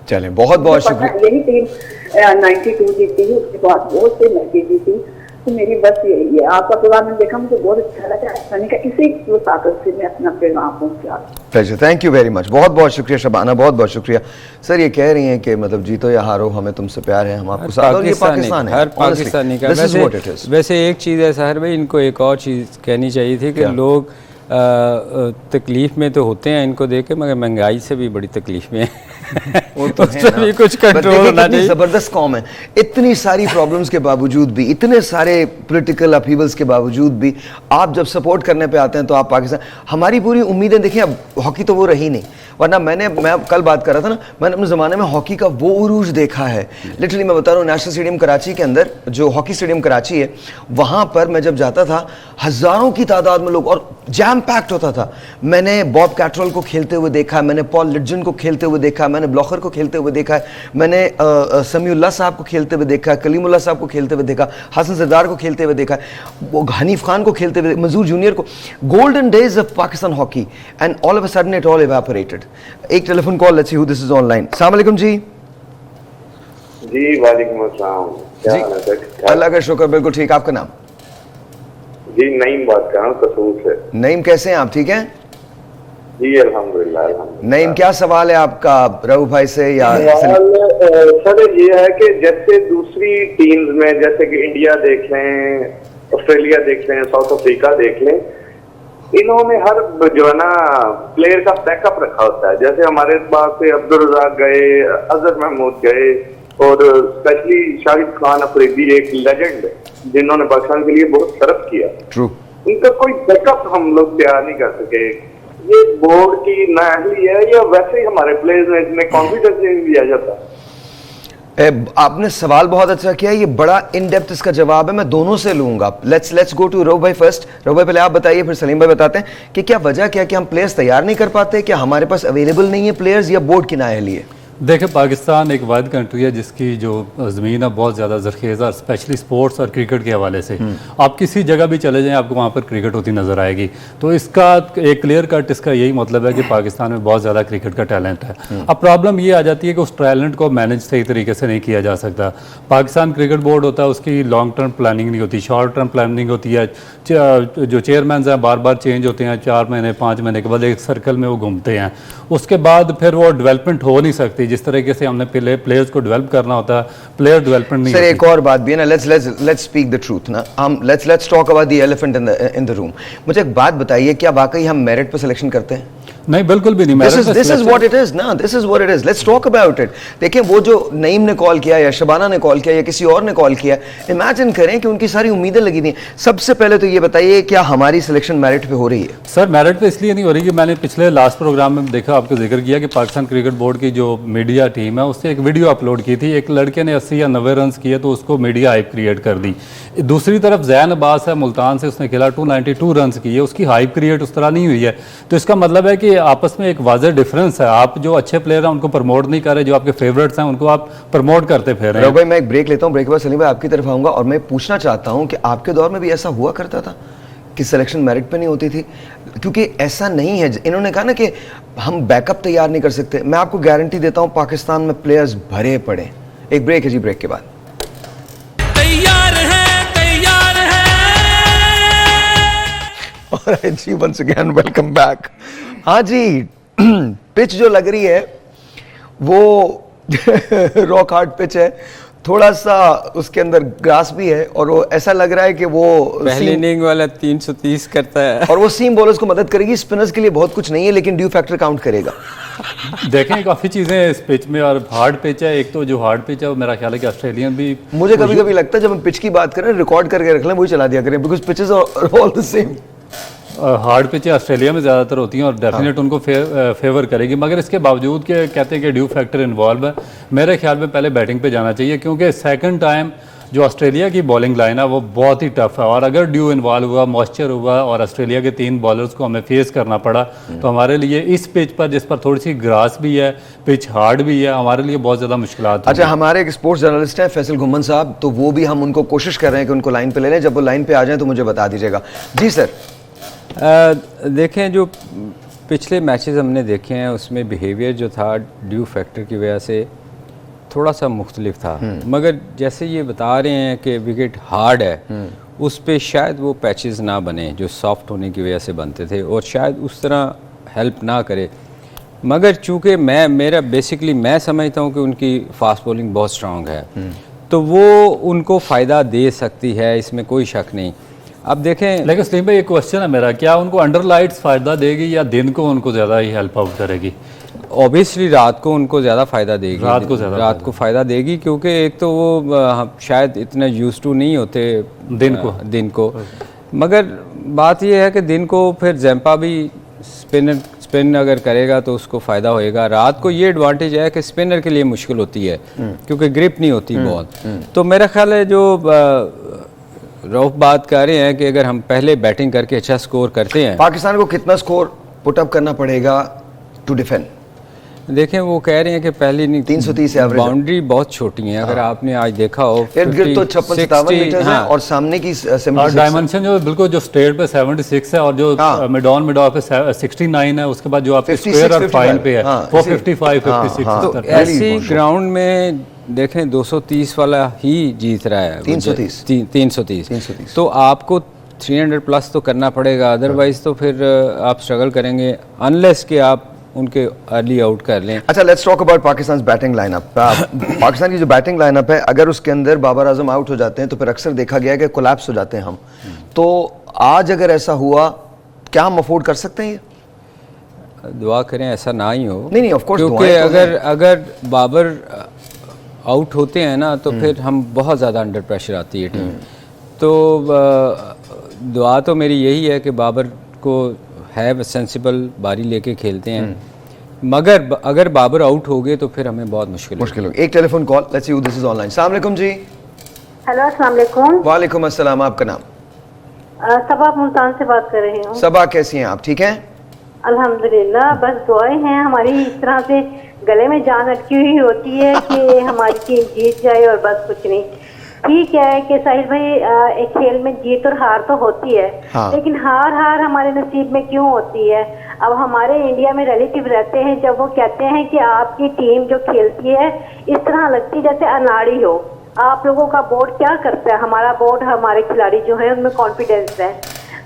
चलें, बहुत बहुत शुक्रिया। यही टीम 92 जीती, उसके बाद बहुत से मैचेस जीती, तो मेरी बस यही है। आपका प्रोग्राम में देखा, मुझे बहुत अच्छा लगा, का इसी ताकत से मैं अपना पैगाम पहुंचा। Pleasure, thank you very much, बहुत बहुत शुक्रिया शबाना, बहुत बहुत शुक्रिया। सर, ये कह रही हैं कि मतलब जीतो या हारो, हमें तुमसे प्यार है, हम आपको साथ, और ये पाकिस्तान है, हर पाकिस्तानी का। वैसे एक चीज़ है साहर भाई, इनको एक और चीज़ कहनी चाहिए थी कि लोग तकलीफ में तो होते हैं इनको देख के, मगर महंगाई से भी बड़ी तकलीफ में है। वो तो है ना। भी कुछ कंट्रोल होना चाहिए। जबरदस्त कौम है, इतनी सारी प्रॉब्लम्स के बावजूद भी, इतने सारे पॉलिटिकल अपहीवल्स के बावजूद भी आप जब सपोर्ट करने पे आते हैं तो आप पाकिस्तान, हमारी पूरी उम्मीदें देखिए, अब हॉकी तो वो रही नहीं, वरना मैं कल बात कर रहा था ना, मैंने अपने ज़माने में हॉकी का वो उरूज देखा है। लिटरली मैं बता रहा हूँ, नेशनल स्टेडियम कराची के अंदर, जो हॉकी स्टेडियम कराची है, वहाँ पर मैं जब जाता था, हज़ारों की तादाद में लोग, और जैम पैक्ड होता था। मैंने बॉब कैट्रोल को खेलते हुए देखा, मैंने पॉल लिडजन को खेलते हुए देखा, मैंने ब्लॉकर को खेलते हुए देखा है, मैंने समीउल्लाह साहब को खेलते हुए देखा, कलीमुल्लाह साहब को खेलते हुए देखा, हसन सरदार को खेलते हुए देखा, वो हनीफ खान को खेलते हुए, मंजूर जूनियर को। Golden days of Pakistan hockey, and all of a sudden it all evaporated. एक telephone call, let's see who this is online. अस्सलाम वालेकुम जी। जी वालेकुम अस्सलाम, क्या हाल है सर? अल्लाह का शुक्र, बिल्कुल ठीक। आपका नाम? जी नईम बात कर रहा हूँ कसूर से। नईम, कैसे हैं आप? ठीक हैं जी अल्हम्दुलिल्लाह। नईम, क्या सवाल है आपका रऊफ भाई से या? सर ये है कि जैसे दूसरी टीम्स में, जैसे कि इंडिया देख लें, ऑस्ट्रेलिया देख लें, साउथ अफ्रीका देख लें, इन्होंने हर जो है ना प्लेयर का बैकअप रखा होता है। जैसे हमारे पास से अब्दुल रज़ाक गए, अजहर महमूद गए, और स्पेशली शाहिद खान अफरीदी एक लेजेंड जिन्होंने पाकिस्तान के लिए बहुत सर्व किया। ट्रू। इनका कोई बैकअप हम लोग तैयार नहीं कर सके। ये बोर्ड की नाअहली है या वैसे ही हमारे प्लेयर्स में इसमें कॉन्फिडेंस नहीं दिया जाता? आपने सवाल बहुत अच्छा किया, ये बड़ा इन डेप्थ इसका जवाब है, मैं दोनों से लूंगा। लेट्स गो टू रऊफ भाई फर्स्ट। रऊफ भाई पहले आप बताइए, फिर सलीम भाई बताते हैं कि क्या वजह क्या, कि हम प्लेयर्स तैयार नहीं कर पाते, क्या हमारे पास अवेलेबल नहीं है प्लेयर्स, या बोर्ड की नाअहली है? देखिए, पाकिस्तान एक वाहिद कंट्री है जिसकी जो ज़मीन है बहुत ज़्यादा ज़रखेज़ है, स्पेशली स्पोर्ट्स और क्रिकेट के हवाले से। आप किसी जगह भी चले जाएं, आपको वहाँ पर क्रिकेट होती नज़र आएगी। तो इसका एक क्लियर कट इसका यही मतलब है कि पाकिस्तान में बहुत ज़्यादा क्रिकेट का टैलेंट है। अब प्रॉब्लम ये आ जाती है कि उस टैलेंट को मैनेज सही तरीके से नहीं किया जा सकता। पाकिस्तान क्रिकेट बोर्ड होता है, उसकी लॉन्ग टर्म प्लानिंग नहीं होती, शॉर्ट टर्म प्लानिंग होती है। जो चेयरमैन हैं बार बार चेंज होते हैं, 4 महीने 5 महीने के बाद एक सर्कल में वो घूमते हैं, उसके बाद फिर वो डेवलपमेंट हो नहीं सकती जिस तरीके से हमने प्लेयर्स को डेवलप करना होता है। प्लेयर डेवलपमेंट नहीं सर, एक और बात भी है ना, लेट्स स्पीक द ट्रूथ ना, हम let's talk about the elephant in the room. मुझे एक बात बताइए, क्या वाकई हम मेरिट पर सिलेक्शन करते हैं? नहीं, बिल्कुल भी नहीं। This is what it is ना, this is what it is. Let's talk about it. देखिए वो जो नईम ने कॉल किया या शबाना ने कॉल किया या किसी और ने कॉल किया, इमेजिन करें कि उनकी सारी उम्मीदें लगी थी। सबसे पहले तो ये बताइए क्या हमारी सिलेक्शन मेरिट पे हो रही है? सर मेरिट पे इसलिए नहीं हो रही कि मैंने पिछले लास्ट प्रोग्राम में देखा, आपको जिक्र किया कि पाकिस्तान क्रिकेट बोर्ड की जो मीडिया टीम है उससे एक वीडियो अपलोड की थी, एक लड़के ने 80 या 90 रन किए तो उसको मीडिया हाइप क्रिएट कर दी। दूसरी तरफ जैन अब्बास है मुल्तान से, उसने खेला 292 रन किए, उसकी हाइप क्रिएट उस तरह नहीं हुई है। तो इसका मतलब है कि आपस में एक वाज़ेह डिफरेंस है। आप जो अच्छे प्लेयर हैं उनको प्रमोट नहीं कर रहे, जो आपके फेवरेट्स हैं उनको आप प्रमोट करते फिर रहे हैं। भाई मैं एक ब्रेक लेता हूँ, ब्रेक के बाद सलीम भाई आपकी तरफ आऊंगा और मैं पूछना चाहता हूँ कि आपके दौर में भी ऐसा हुआ करता था कि सिलेक्शन मेरिट पे नहीं होती थी? क्योंकि ऐसा नहीं है, इन्होंने कहा ना कि हम बैकअप तैयार नहीं कर सकते। मैं आपको गारंटी देता हूँ पाकिस्तान में प्लेयर्स भरे पड़े। एक ब्रेक है जी, ब्रेक के बाद तैयार है और जी वंस अगेन वेलकम बैक। हाँ जी, पिच जो लग रही है वो रॉक हार्ड पिच है, थोड़ा सा उसके अंदर ग्रास भी है और वो ऐसा लग रहा है कि वो पहली इनिंग वाला 330 करता है और वो सीम बॉलर्स को मदद करेगी। स्पिनर्स के लिए बहुत कुछ नहीं है लेकिन ड्यू फैक्टर काउंट करेगा। देखें काफ़ी चीज़ें हैं इस पिच में और हार्ड पिच है। एक तो जो हार्ड पिच है वो मेरा ख्याल है कि ऑस्ट्रेलियन भी, मुझे कभी कभी लगता है जब हम पिच की बात करें रिकॉर्ड करके रख लें, वही चला दिया करें, because pitches are all the same. Hard पिचें ऑस्ट्रेलिया में ज़्यादातर होती हैं और डेफिनेट उनको फेवर करेगी, मगर इसके बावजूद के कहते हैं कि ड्यू फैक्टर इन्वॉल्व है। मेरे ख्याल में पहले बैटिंग पे जाना चाहिए क्योंकि सेकंड टाइम जो ऑस्ट्रेलिया की बॉलिंग लाइन है वो बहुत ही टफ है और अगर ड्यू इन्वॉल्व हुआ, मॉइस्चर हुआ और ऑस्ट्रेलिया के 3 बॉलर्स को हमें फेस करना पड़ा तो हमारे लिए इस पिच पर, जिस पर थोड़ी सी ग्रास भी है, पिच हार्ड भी है, हमारे लिए बहुत ज़्यादा मुश्किलात। अच्छा, हमारे एक स्पोर्ट्स जर्नलिस्ट हैं फैसल घुम्मन साहब, तो वो भी हम उनको कोशिश कर रहे हैं कि उनको लाइन पे ले लें। जब वो लाइन पे आ जाएं तो मुझे बता दीजिएगा। जी सर। देखें जो पिछले मैचेस हमने देखे हैं उसमें बिहेवियर जो था ड्यू फैक्टर की वजह से थोड़ा सा मुख्तलिफ था, मगर जैसे ये बता रहे हैं कि विकेट हार्ड है उस पे शायद वो पैचेस ना बने जो सॉफ्ट होने की वजह से बनते थे और शायद उस तरह हेल्प ना करे। मगर चूँकि मैं समझता हूँ कि उनकी फास्ट बॉलिंग बहुत स्ट्रांग है तो वो उनको फ़ायदा दे सकती है, इसमें कोई शक नहीं। अब देखें, लेकिन सलीम भाई एक क्वेश्चन है मेरा, क्या उनको अंडर लाइट्स फ़ायदा देगी या दिन को उनको ज़्यादा ही हेल्प आउट करेगी? ऑब्वियसली रात को उनको ज़्यादा फ़ायदा देगी, रात को फ़ायदा देगी क्योंकि एक तो वो शायद इतने यूज्ड टू नहीं होते दिन को। मगर बात यह है कि दिन को फिर जैम्पा भी स्पिन अगर करेगा तो उसको फ़ायदा होएगा। रात को ये एडवांटेज है कि स्पिनर के लिए मुश्किल होती है क्योंकि ग्रिप नहीं होती बहुत। तो मेरा ख्याल है जो रऊफ बात कर रहे हैं कि अगर हम पहले बैटिंग करके अच्छा स्कोर करते हैं, पाकिस्तान को कितना स्कोर पुटअप करना पड़ेगा टू डिफेंड? देखें वो कह रहे हैं कि पहली 330 एवरेज, बाउंड्री बहुत छोटी है। अगर आपने आज देखा हो इर्द-गिर्द तो 56-57 मीटर है और सामने की 76 डायमेंशन जो बिल्कुल जो स्ट्रेट पे 76 है और जो मिड ऑन पे 69 है, उसके बाद जो आपके स्क्वायर और फाइन पे है वो 55 56। तो ऐसी ग्राउंड में देखें 230 वाला ही जीत रहा है, 330। तो आपको 300 प्लस तो करना पड़ेगा, अदरवाइज तो फिर आप स्ट्रगल करेंगे अनलेस कि आप उनके अर्ली आउट कर लें। अच्छा, let's talk about Pakistan batting lineup. Pakistan की जो बैटिंग लाइनअप है, अगर उसके अंदर बाबर आजम आउट हो जाते हैं तो फिर अक्सर देखा गया कि कोलैप्स हो जाते हैं हम। तो आज अगर ऐसा हुआ, क्या हम अफोर्ड कर सकते हैं ये? दुआ करें ऐसा ना ही हो। नहीं ऑफ कोर्स, क्योंकि अगर बाबर आउट होते हैं ना तो फिर हम बहुत ज़्यादा अंडर प्रेशर आती है टीम। तो दुआ तो मेरी यही है कि बाबर को है सेंसिबल बारी लेके खेलते हैं, मगर अगर बाबर आउट हो गए तो फिर हमें बहुत मुश्किल होगी। एक telephone call, let's see who this is online. अस्सलाम वालेकुम जी। हेलो, अस्सलाम वालेकुम। वालेकुम अस्सलाम, आपका नाम? सबा मुल्तान से बात कर रही हूँ। सबा, कैसी हैं आप? ठीक हैं अल्हम्दुलिल्लाह, बस दुआएं हैं हमारी। इस तरह से गले में जान अटकी हुई होती है कि हमारी टीम जीत जाए और बस कुछ नहीं। ठीक है कि साहिल भाई, एक खेल में जीत और हार तो होती है, लेकिन हार हमारे नसीब में क्यों होती है? अब हमारे इंडिया में रिलेटिव रहते हैं, जब वो कहते हैं कि आपकी टीम जो खेलती है इस तरह लगती जैसे अनाड़ी हो। आप लोगों का बोर्ड क्या करता है? हमारा बोर्ड, हमारे खिलाड़ी जो है उनमें कॉन्फिडेंस है।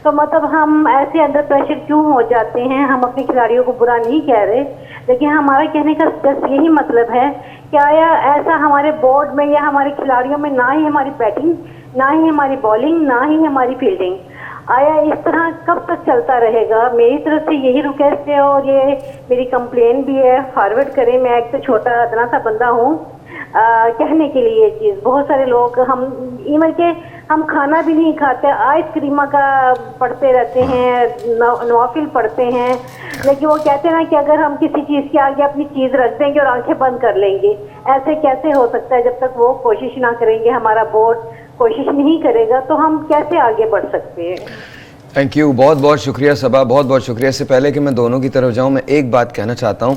तो मतलब हम ऐसे अंडर प्रेशर क्यों हो जाते हैं? हम अपने खिलाड़ियों को बुरा नहीं कह रहे, लेकिन हमारा कहने का बस यही मतलब है कि आया ऐसा हमारे बोर्ड में या हमारे खिलाड़ियों में ना ही हमारी बैटिंग, ना ही हमारी बॉलिंग, ना ही हमारी फील्डिंग, आया इस तरह कब तक चलता रहेगा। मेरी तरफ से यही रिक्वेस्ट है और ये मेरी कंप्लेन भी है, फॉरवर्ड करें। मैं एक तो छोटा अदना सा बंदा हूँ, कहने के लिए ये चीज़ बहुत सारे लोग, हम इवन के हम खाना भी नहीं खाते, आयत करीमा का पढ़ते रहते हैं, नवाफिल पढ़ते हैं, लेकिन वो कहते हैं ना कि अगर हम किसी चीज़ के आगे अपनी चीज़ रख देंगे और आंखें बंद कर लेंगे, ऐसे कैसे हो सकता है? जब तक वो कोशिश ना करेंगे, हमारा बोर्ड कोशिश नहीं करेगा, तो हम कैसे आगे बढ़ सकते हैं? थैंक यू, बहुत बहुत शुक्रिया सबा, बहुत बहुत शुक्रिया। इससे पहले कि मैं दोनों की तरफ जाऊं, मैं एक बात कहना चाहता हूं।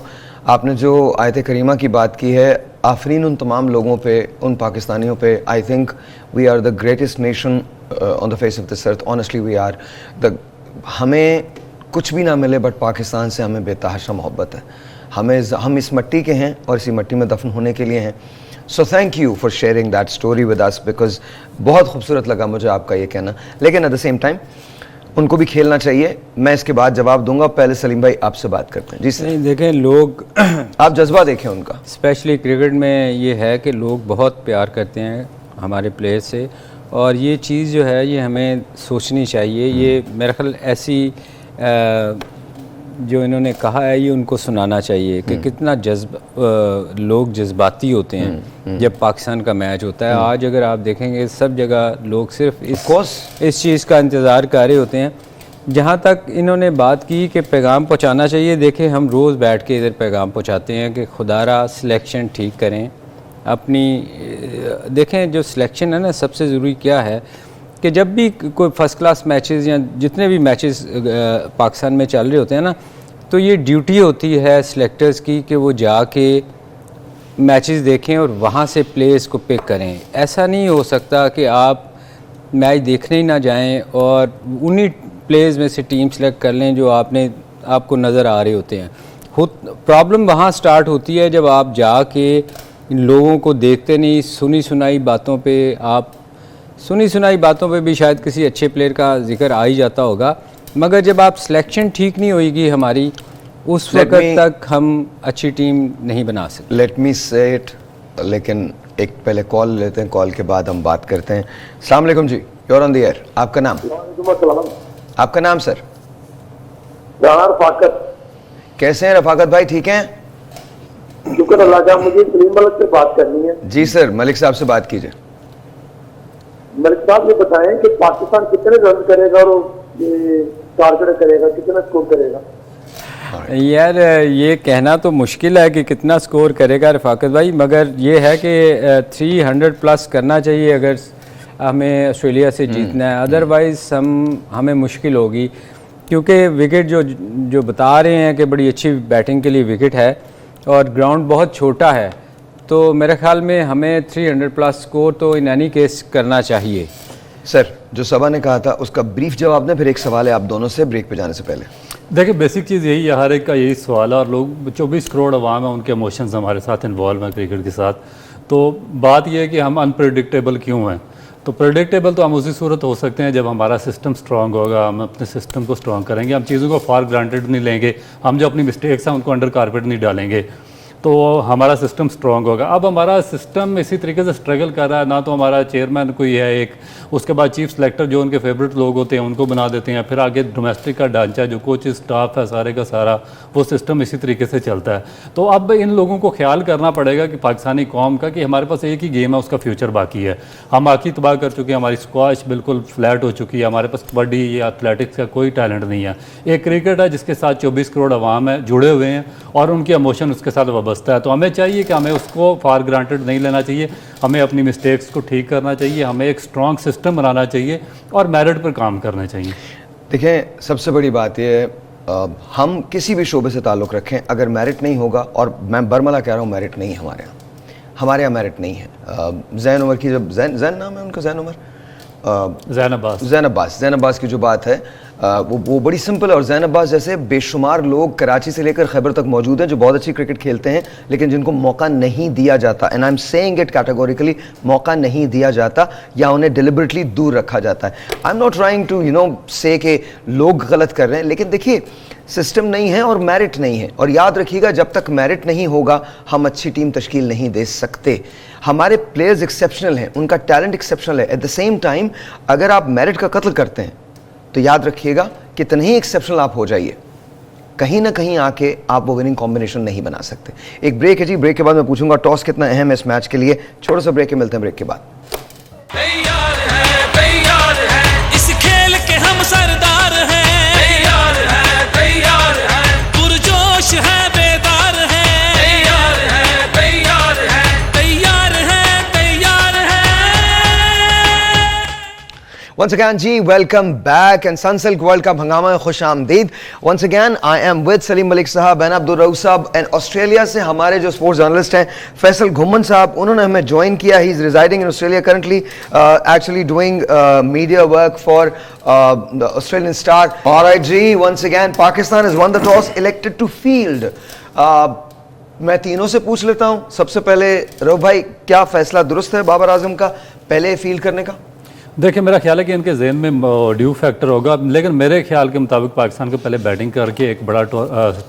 आपने जो आयत करीमा की बात की है, आफरीन उन तमाम लोगों पे, उन पाकिस्तानियों पे। I think we are the greatest nation on the face of this earth, honestly we are the. हमें कुछ भी ना मिले बट पाकिस्तान से हमें बेतहाशा मोहब्बत है। हम इस मिट्टी के हैं और इसी मिट्टी में दफन होने के लिए हैं। So thank you for sharing that story with us, because बहुत खूबसूरत लगा मुझे आपका ये कहना। लेकिन एट द सेम टाइम उनको भी खेलना चाहिए। मैं इसके बाद जवाब दूंगा, पहले सलीम भाई आपसे बात करते हैं। जी सर। नहीं, देखें लोग आप जज्बा देखें उनका, स्पेशली क्रिकेट में ये है कि लोग बहुत प्यार करते हैं हमारे प्लेयर से, और ये चीज़ जो है ये हमें सोचनी चाहिए। ये मेरा ख्याल ऐसी जो इन्होंने कहा है ये उनको सुनाना चाहिए कि कितना लोग जज्बाती होते हैं जब पाकिस्तान का मैच होता है। आज अगर आप देखेंगे सब जगह लोग सिर्फ इस चीज़ का इंतज़ार कर रहे होते हैं। जहाँ तक इन्होंने बात की कि पैगाम पहुँचाना चाहिए, देखें हम रोज़ बैठ के इधर पैगाम पहुँचाते हैं कि खुदारा सिलेक्शन ठीक करें अपनी। देखें जो सिलेक्शन है ना, सबसे ज़रूरी क्या है कि जब भी कोई फ़र्स्ट क्लास मैचेस या जितने भी मैचेस पाकिस्तान में चल रहे होते हैं ना, तो ये ड्यूटी होती है सिलेक्टर्स की कि वो जाके मैचेस देखें और वहाँ से प्लेयर्स को पिक करें। ऐसा नहीं हो सकता कि आप मैच देखने ही ना जाएं और उन्हीं प्लेयर्स में से टीम सेलेक्ट कर लें जो आपको नज़र आ रहे होते हैं। प्रॉब्लम वहाँ स्टार्ट होती है जब आप जाके इन लोगों को देखते नहीं। सुनी सुनाई बातों पे भी शायद किसी अच्छे प्लेयर का जिक्र आ ही जाता होगा, मगर जब आप सिलेक्शन ठीक नहीं होगी हमारी, उस वक्त तक हम अच्छी टीम नहीं बना सकते। लेट मी से इट। लेकिन एक पहले कॉल लेते हैं, कॉल के बाद हम बात करते हैं। अस्सलाम वालेकुम जी, यूर ऑन द एयर। आपका नाम? आपका नाम सर? रफाकत। कैसे हैं रफाकत भाई? ठीक हैं, शुक्र अल्लाह का। मुझे सलीम मलिक से बात करनी है। जी सर, मलिक साहब से बात कीजिए। मलिक साहब ये बताएं कि पाकिस्तान कितने रन करेगा और टारगेट करेगा, कितना स्कोर करेगा? यार ये कहना तो मुश्किल है कि कितना स्कोर करेगा रफाकत भाई, मगर ये है कि 300 प्लस करना चाहिए अगर हमें ऑस्ट्रेलिया से जीतना है। अदरवाइज़ हमें मुश्किल होगी, क्योंकि विकेट जो बता रहे हैं कि बड़ी अच्छी बैटिंग के लिए विकेट है और ग्राउंड बहुत छोटा है, तो मेरे ख्याल में हमें 300 प्लस स्कोर तो इन एनी केस करना चाहिए। सर, जो सबा ने कहा था उसका ब्रीफ जवाब दें, फिर एक सवाल है आप दोनों से ब्रेक पे जाने से पहले। देखिए बेसिक चीज़ यही है, हर एक का यही सवाल है, और लोग 24 करोड़ अवाम है, उनके इमोशंस हमारे साथ इन्वॉल्व हैं क्रिकेट के साथ। तो बात यह है कि हम अनप्रेडिक्टेबल क्यों हैं? तो प्रेडिक्टेबल तो हम उसी सूरत हो सकते हैं जब हमारा सिस्टम स्ट्रांग होगा, हम अपने सिस्टम को स्ट्रांग करेंगे, हम चीज़ों को फॉर ग्रांटेड नहीं लेंगे, हम जो अपनी मिस्टेक्स हैं उनको अंडर कारपेट नहीं डालेंगे, तो हमारा सिस्टम स्ट्रांग होगा। अब हमारा सिस्टम इसी तरीके से स्ट्रगल कर रहा है, ना तो हमारा चेयरमैन कोई है एक, उसके बाद चीफ सेलेक्टर जो उनके फेवरेट लोग होते हैं उनको बना देते हैं, फिर आगे डोमेस्टिक का ढांचा जो कोच स्टाफ है सारे का सारा, वो सिस्टम इसी तरीके से चलता है। तो अब इन लोगों को ख्याल करना पड़ेगा कि पाकिस्तानी कौम का, कि हमारे पास एक ही गेम है, उसका फ्यूचर बाकी है। हम हॉकी तबाह कर चुके हैं, हमारी स्क्वाश बिल्कुल फ्लैट हो चुकी है, हमारे पास कबड्डी या एथलेटिक्स का कोई टैलेंट नहीं है। एक क्रिकेट है जिसके साथ 24 करोड़ अवाम है जुड़े हुए हैं और उनके इमोशन उसके साथ वाबस्ता है। तो हमें चाहिए कि हमें उसको फॉर ग्रांटेड नहीं लेना चाहिए, हमें अपनी मिस्टेक्स को ठीक करना चाहिए, हमें एक स्ट्रॉन्ग सिस्टम बनाना चाहिए और मेरिट पर काम करना चाहिए। देखें, सबसे बड़ी बात यह है, हम किसी भी शोबे से ताल्लुक़ रखें, अगर मेरिट नहीं होगा, और मैं बरमला कह रहा हूँ मेरिट नहीं है हमारे यहाँ मेरिट नहीं है। जैन उमर की जब जैन नाम है उनका, जैन अब्बास की जो बात है वो बड़ी सिंपल है। और जैन अब्बास जैसे बेशुमार लोग कराची से लेकर खैबर तक मौजूद हैं जो बहुत अच्छी क्रिकेट खेलते हैं, लेकिन जिनको मौका नहीं दिया जाता, and I am saying it categorically, मौका नहीं दिया जाता या उन्हें डिलिबरेटली दूर रखा जाता है। I am not trying to say कि लोग गलत कर रहे हैं, लेकिन देखिए सिस्टम नहीं है और मेरिट नहीं है, और याद रखिएगा जब तक मेरिट नहीं होगा हम अच्छी टीम तश्कील नहीं दे सकते। हमारे प्लेयर्स एक्सेप्शनल हैं, उनका टैलेंट एक्सेप्शनल है। एट द सेम टाइम अगर आप मेरिट का कत्ल करते हैं तो याद रखिएगा कि कितने ही एक्सेप्शनल आप हो जाइए, कहीं ना कहीं आके आप वो विनिंग कॉम्बिनेशन नहीं बना सकते। एक ब्रेक है जी, ब्रेक के बाद मैं पूछूंगा टॉस कितना अहम है इस मैच के लिए। छोटा सा ब्रेक के, मिलते हैं ब्रेक के बाद। तैयार है, इस खेल के हम सरदार हैं। तैयार है, पुरजोश है, बेदार है। तैयार है, तैयार है। Once again, ji, welcome back and Sunsilk World Cup हंगामा में खुश आमदीद। Once again, I am with Salim Malik साहब and अब्दुल रऊफ साहब and ऑस्ट्रेलिया से हमारे जो स्पोर्ट्स जर्नलिस्ट हैं फैसल घुम्मन साहब, उन्होंने हमें ज्वाइन किया। He is residing in Australia currently, actually doing media work for the Australian Star. All right, जी, once again, Pakistan has won the toss, elected to field. मैं तीनों से पूछ लेता हूं। सबसे पहले रऊफ भाई, क्या फैसला दुरुस्त है बाबर आजम का पहले फील्ड करने का? देखिए, मेरा ख्याल है कि इनके जहन में ड्यू फैक्टर होगा, लेकिन मेरे ख्याल के मुताबिक पाकिस्तान को पहले बैटिंग करके एक बड़ा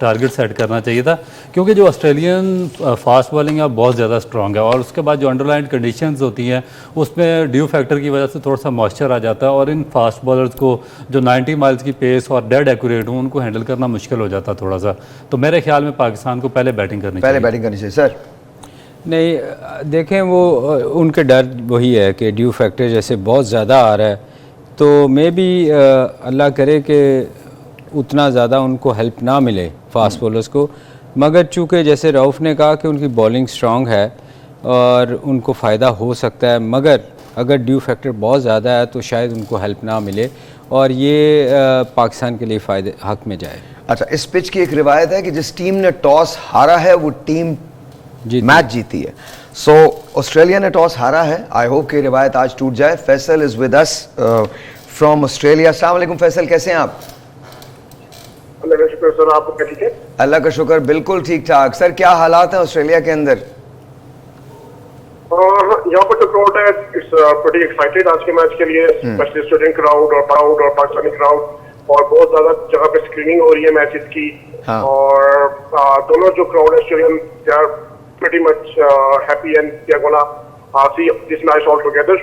टारगेट सेट करना चाहिए था, क्योंकि जो ऑस्ट्रेलियन फास्ट बॉलिंग है बहुत ज़्यादा स्ट्रॉन्ग है, और उसके बाद जो अंडरलाइन कंडीशंस होती हैं उसमें ड्यू फैक्टर की वजह से थोड़ा सा मॉइस्चर आ जाता है, और इन फास्ट बॉलर्स को जो 90 माइल्स की पेस और डेड एक्यूरेट हो उनको हैंडल करना मुश्किल हो जाता थोड़ा सा। तो मेरे ख्याल में पाकिस्तान को पहले बैटिंग करनी चाहिए। सर नहीं, देखें वो उनके डर वही है कि ड्यू फैक्टर जैसे बहुत ज़्यादा आ रहा है, तो मे भी अल्लाह करे कि उतना ज़्यादा उनको हेल्प ना मिले फास्ट बॉलर्स को, मगर चूँकि जैसे रऊफ़ ने कहा कि उनकी बॉलिंग स्ट्रॉन्ग है और उनको फ़ायदा हो सकता है, मगर अगर ड्यू फैक्टर बहुत ज़्यादा है तो शायद उनको हेल्प ना मिले और ये पाकिस्तान के लिए फ़ायदे हक़ में जाए। अच्छा, इस पिच की एक रिवायत है कि जिस टीम ने टॉस हारा है वो टीम मैच जीती है। सो ऑस्ट्रेलिया ने टॉस हारा है। आई होप कि रिवायत आज टूट जाए। Faisal is with us from Australia. अस्सलाम वालेकुम फैसल, कैसे हैं आप? अल्लाह का शुक्र सर, आप ठीक है? अल्लाह का शुक्र, बिल्कुल ठीक ठाक। सर, क्या हालात हैं ऑस्ट्रेलिया के अंदर? यहाँ पर जो क्राउड है इट्स प्रीटी एक्साइटेड आज के मैच के लिए, स्पेशली ऑस्ट्रेलियन क्राउड और प्राउड और पाकिस्तानी क्राउड, और बहुत ज्यादा जगह पे स्क्रीनिंग हो रही है मैचेस की। हाँ। और दोनों जो क्राउड है Australian, they are pretty much happy and they are gonna see this match all together.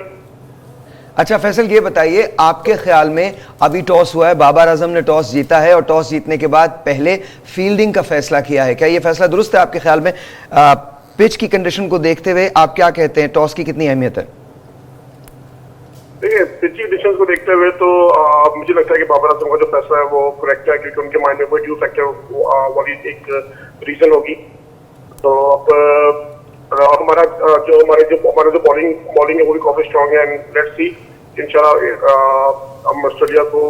अच्छा फैसल, ये बताइए आपके ख्याल में अभी टॉस हुआ है, बाबर आजम ने टॉस जीता है और टॉस जीतने के बाद पहले फील्डिंग का फैसला किया है, क्या ये फैसला दुरुस्त है आपके ख्याल में? पिच की कंडीशन को देखते हुए आप क्या कहते हैं, टॉस की कितनी अहमियत है? देखिए, पिच की कंडीशंस को देखते हुए तो मुझे लगता है कि बाबर आजम का जो फैसला है वो करेक्ट है, क्योंकि उनके माइंड में कोई ड्यू फैक्टर वाली एक रीजन होगी। तो अब हमारा जो बॉलिंग है वो भी काफी स्ट्रांग है, एंड लेट्स सी इंशाल्लाह हम ऑस्ट्रेलिया को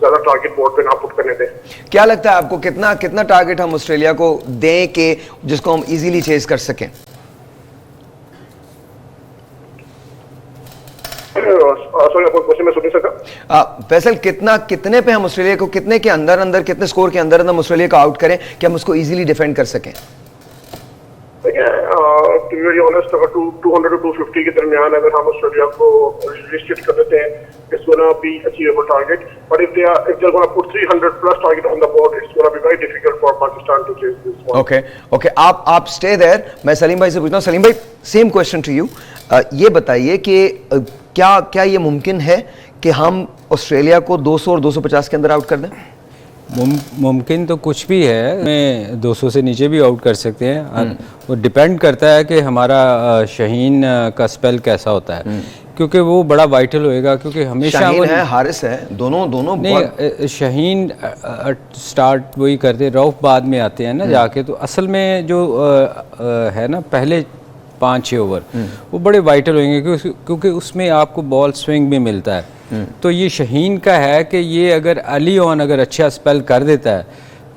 ज्यादा टारगेट बोर्ड पे ना पुट करने दें। क्या लगता है आपको कितना टारगेट हम ऑस्ट्रेलिया को दें कि जिसको हम इजीली चेज कर सकें? सॉरी, आपको क्वेश्चन मैं सुन नहीं सका। फैसल, कितने पे हम ऑस्ट्रेलिया को, कितने के अंदर कितने स्कोर के अंदर हम ऑस्ट्रेलिया को आउट करें कि हम उसको इजीली डिफेंड कर सकें? टू बी वेरी ऑनेस्ट, अगर 200 to 250 के दरमियान अगर हम ऑस्ट्रेलिया को रिस्ट्रिक्ट कर देते हैं, it's gonna be achievable target, but if they are gonna put 300 plus target on the board, it's gonna be very difficult for Pakistan to chase this one. Okay, आप स्टे देयर। मैं सलीम भाई से पूछता हूं। सलीम भाई, सेम क्वेश्चन टू यू। ये बताइए कि क्या ये मुमकिन है कि हम ऑस्ट्रेलिया को 200 और 250 के अंदर आउट कर दें? मुमकिन तो कुछ भी है, मैं 200 से नीचे भी आउट कर सकते हैं। वो डिपेंड करता है कि हमारा शाहीन का स्पेल कैसा होता है, क्योंकि वो बड़ा वाइटल होएगा, क्योंकि हमेशा शाहीन है, हारिस है, दोनों नहीं, शाहीन स्टार्ट वही करते, रऊफ बाद में आते हैं ना जाके। तो असल में जो है ना पहले 5-6 ओवर वो बड़े वाइटल होंगे, क्योंकि उसमें आपको बॉल स्विंग भी मिलता है। तो ये शाहीन का है कि ये अगर अर्ली ऑन अगर अच्छा स्पेल कर देता है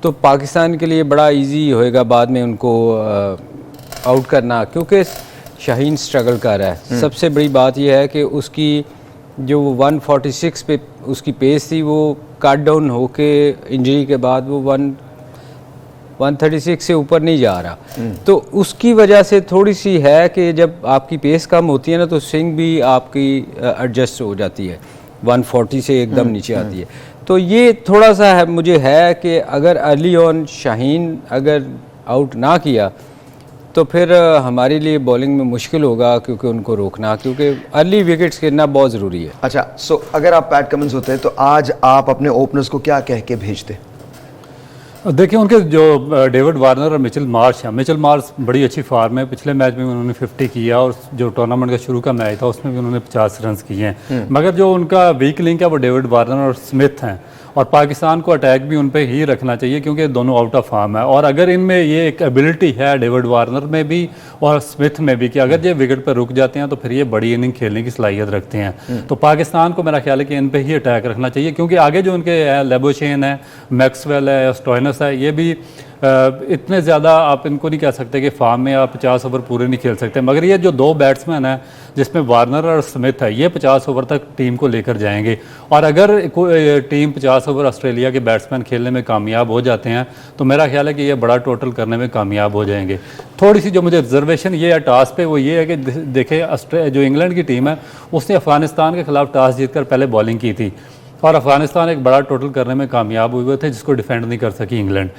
तो पाकिस्तान के लिए बड़ा इजी होएगा बाद में उनको आउट करना, क्योंकि शाहीन स्ट्रगल कर रहा है। सबसे बड़ी बात यह है कि उसकी जो 146 पे उसकी पेस थी वो कट डाउन होके इंजरी के बाद वो 136 से ऊपर नहीं जा रहा। तो उसकी वजह से थोड़ी सी है कि जब आपकी पेस कम होती है ना तो स्विंग भी आपकी एडजस्ट हो जाती है, 140 से एकदम नीचे आती है। तो ये थोड़ा सा है, मुझे है कि अगर अर्ली ऑन शाहीन अगर आउट ना किया तो फिर हमारे लिए बॉलिंग में मुश्किल होगा क्योंकि उनको रोकना, क्योंकि अर्ली विकेट्स गिरना बहुत ज़रूरी है। अच्छा, सो अगर आप पैट कमिंस होते हैं तो आज आप अपने ओपनर्स को क्या कह के भेजते? देखिए, उनके जो डेविड वार्नर और मिचेल मार्श हैं, मिचेल मार्श बड़ी अच्छी फॉर्म है, पिछले मैच में उन्होंने 50 किया और जो टूर्नामेंट का शुरू का मैच था उसमें भी उन्होंने 50 रन किए हैं। मगर जो उनका वीक लिंक है वो डेविड वार्नर और स्मिथ हैं, और पाकिस्तान को अटैक भी उन पे ही रखना चाहिए क्योंकि दोनों आउट ऑफ फॉर्म है। और अगर इनमें ये एक एबिलिटी है डेविड वार्नर में भी और स्मिथ में भी कि अगर ये विकेट पर रुक जाते हैं तो फिर ये बड़ी इनिंग खेलने की सलाहियत रखते हैं। तो पाकिस्तान को मेरा ख्याल है कि इन पे ही अटैक रखना चाहिए, क्योंकि आगे जो उनके लेबोशेन है, मैक्सवेल है, स्टोइनस है, ये भी इतने ज़्यादा आप इनको नहीं कह सकते कि फार्म में आप 50 ओवर पूरे नहीं खेल सकते। मगर ये जो दो बैट्समैन हैं जिसमें वार्नर और स्मिथ है, ये 50 ओवर तक टीम को लेकर जाएंगे। और अगर टीम 50 ओवर ऑस्ट्रेलिया के बैट्समैन खेलने में कामयाब हो जाते हैं तो मेरा ख्याल है कि ये बड़ा टोटल करने में कामयाब हो जाएंगे। थोड़ी सी जो मुझे रिजर्वेशन ये है टॉस पे, वो ये है कि देखें जो इंग्लैंड की टीम है उसने अफगानिस्तान के खिलाफ टॉस जीतकर पहले बॉलिंग की थी और अफगानिस्तान एक बड़ा टोटल करने में कामयाब हुए थे जिसको डिफेंड नहीं कर सकी इंग्लैंड।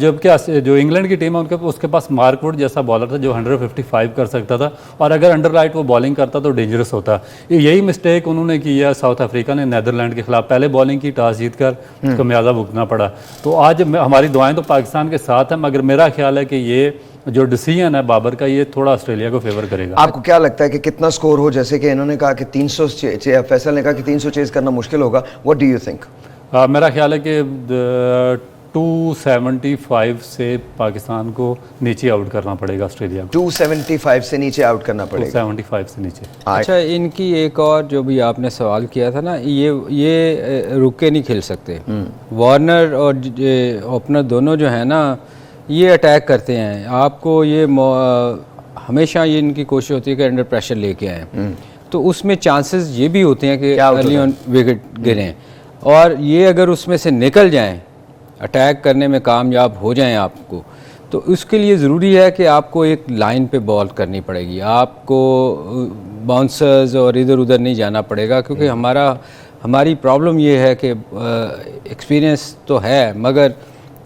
जबकि जो इंग्लैंड की टीम है उसके पास मार्क वुड जैसा बॉलर था जो 155 कर सकता था, और अगर अंडर राइट वो बॉलिंग करता तो डेंजरस होता। यही मिस्टेक उन्होंने की है साउथ अफ्रीका ने नीदरलैंड के खिलाफ, पहले बॉलिंग की टॉस जीत कर उसको म्याजा भुगतना पड़ा। तो आज हमारी दुआएं तो पाकिस्तान के साथ हैं, मगर मेरा ख्याल है कि ये जो डिसीजन है बाबर का ये थोड़ा ऑस्ट्रेलिया को फेवर करेगा। आपको क्या लगता है कि कितना स्कोर हो? जैसे कि इन्होंने कहा कि 300, फैसल ने कहा कि 300 चेज करना मुश्किल होगा, व्हाट डू यू थिंक? मेरा ख्याल है कि 275 से पाकिस्तान को नीचे आउट करना पड़ेगा ऑस्ट्रेलिया को। 275 से नीचे आउट करना पड़ेगा, 275 से नीचे। अच्छा, इनकी एक और जो भी आपने सवाल किया था ना, ये रुक के नहीं खेल सकते। वार्नर और ओपनर दोनों जो है ना ये अटैक करते हैं आपको, ये हमेशा ये इनकी कोशिश होती है कि अंडर प्रेशर लेके आए, तो उसमें चांसेस ये भी होते हैं कि अर्ली ऑन विकेट गिरें, और ये अगर उसमें से निकल जाएं, अटैक करने में कामयाब हो जाएं आपको, तो उसके लिए ज़रूरी है कि आपको एक लाइन पे बॉल करनी पड़ेगी, आपको बाउंसर्स और इधर उधर नहीं जाना पड़ेगा, क्योंकि हमारी प्रॉब्लम ये है कि एक्सपीरियंस तो है मगर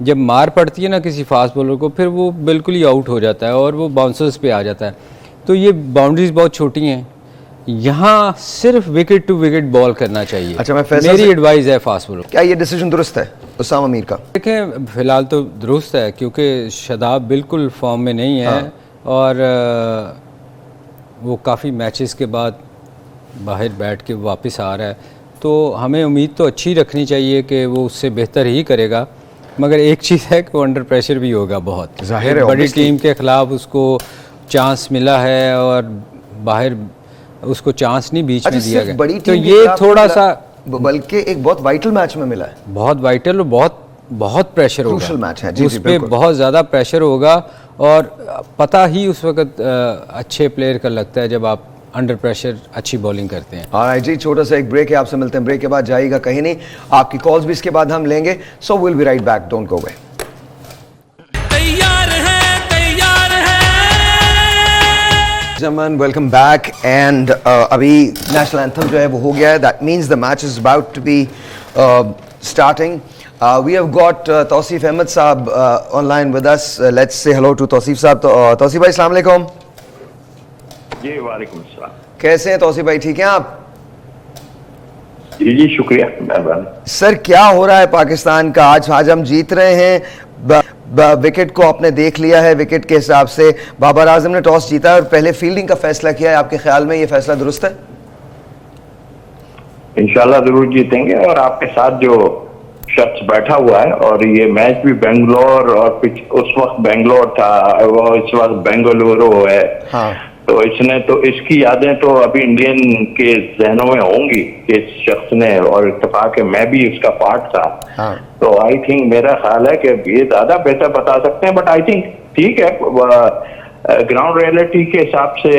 जब मार पड़ती है ना किसी फास्ट बॉलर को फिर वो बिल्कुल ही आउट हो जाता है और वो बाउंसर्स पे आ जाता है। तो ये बाउंड्रीज बहुत छोटी हैं, यहाँ सिर्फ विकेट टू विकेट बॉल करना चाहिए। अच्छा, मेरी एडवाइस है फास्ट बॉलर। क्या ये डिसीजन दुरुस्त है उसामा मीर का? देखें, फिलहाल तो दुरुस्त है क्योंकि शादाब बिल्कुल फॉर्म में नहीं है, और वो काफ़ी मैचेस के बाद बाहर बैठ के वापस आ रहा है, तो हमें उम्मीद तो अच्छी रखनी चाहिए कि वो उससे बेहतर ही करेगा। मगर एक चीज़ है कि वो अंडर प्रेशर भी होगा बहुत, जाहिर है, बड़ी टीम के खिलाफ उसको चांस मिला है और बाहर उसको चांस नहीं बीच में दिया गया, तो ये थोड़ा सा, बल्कि एक बहुत वाइटल मैच में मिला है, बहुत वाइटल और बहुत प्रेशर होगा, क्रूशियल मैच है, उस पर बहुत ज़्यादा प्रेशर होगा, और पता ही उस वक्त अच्छे प्लेयर का लगता है जब आप अंडर प्रेशर अच्छी बॉलिंग करते हैं। ऑलराइट जी, छोटा सा एक ब्रेक है, आपसे मिलते हैं ब्रेक के बाद, जाइएगा कहीं नहीं, आपकी कॉल्स भी इसके बाद हम लेंगे, so will be right back, don't go away. तैयार है जमन, वेलकम बैक। एंड अभी नेशनल एंथम जो है वो हो गया है, that means the match is about to be starting. We have got Tauseef Ahmed sahab online with us, let's say hello to Tauseef sahab. तो तौसीफ भाई अस्सलाम वालेकुम। जी वालेकुम अस्सलाम। कैसे हैं तौसीफ भाई, ठीक हैं आप? जी शुक्रिया, मेहरबानी। सर क्या हो रहा है पाकिस्तान का? आज हम जीत रहे हैं, विकेट को आपने देख लिया है, विकेट के हिसाब से बाबर आजम ने टॉस जीता और पहले फील्डिंग का फैसला किया है, आपके ख्याल में ये फैसला दुरुस्त है? इंशाल्लाह जरूर जीतेंगे, और आपके साथ जो शख्स बैठा हुआ है, और ये मैच भी बेंगलोर और उस वक्त बेंगलोर था, वो इस वक्त बेंगलुरु है। हाँ। तो इसने तो इसकी यादें तो अभी इंडियन के जहनों में होंगी कि इस शख्स ने, और इत्तेफाक है मैं भी उसका पार्ट था। हाँ। तो आई थिंक मेरा ख्याल है कि ये ज्यादा बेहतर बता सकते हैं, बट आई थिंक ठीक है, ग्राउंड रियलिटी के हिसाब से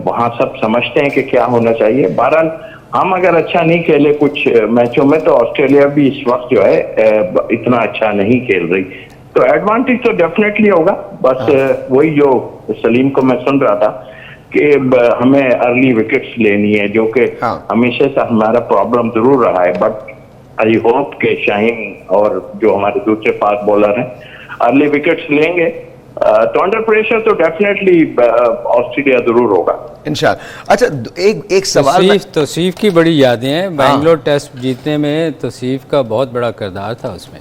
वहाँ सब समझते हैं कि क्या होना चाहिए। बहरहाल हम अगर अच्छा नहीं खेले कुछ मैचों में, तो ऑस्ट्रेलिया भी इस वक्त जो है इतना अच्छा नहीं खेल रही, तो एडवांटेज तो डेफिनेटली होगा। बस वही जो सलीम को मैं सुन रहा था कि हमें अर्ली विकेट्स लेनी है, जो कि हमेशा से हमारा प्रॉब्लम जरूर रहा है, बट आई होप के शाहीन और जो हमारे दूसरे फास्ट बॉलर हैं अर्ली विकेट्स लेंगे, तो अंडर प्रेशर तो डेफिनेटली ऑस्ट्रेलिया जरूर होगा इंशाल्लाह। अच्छा, एक सवाल तौसीफ की बड़ी यादें हैं। बैंगलोर टेस्ट जीतने में तौसीफ का बहुत बड़ा किरदार था उसमें।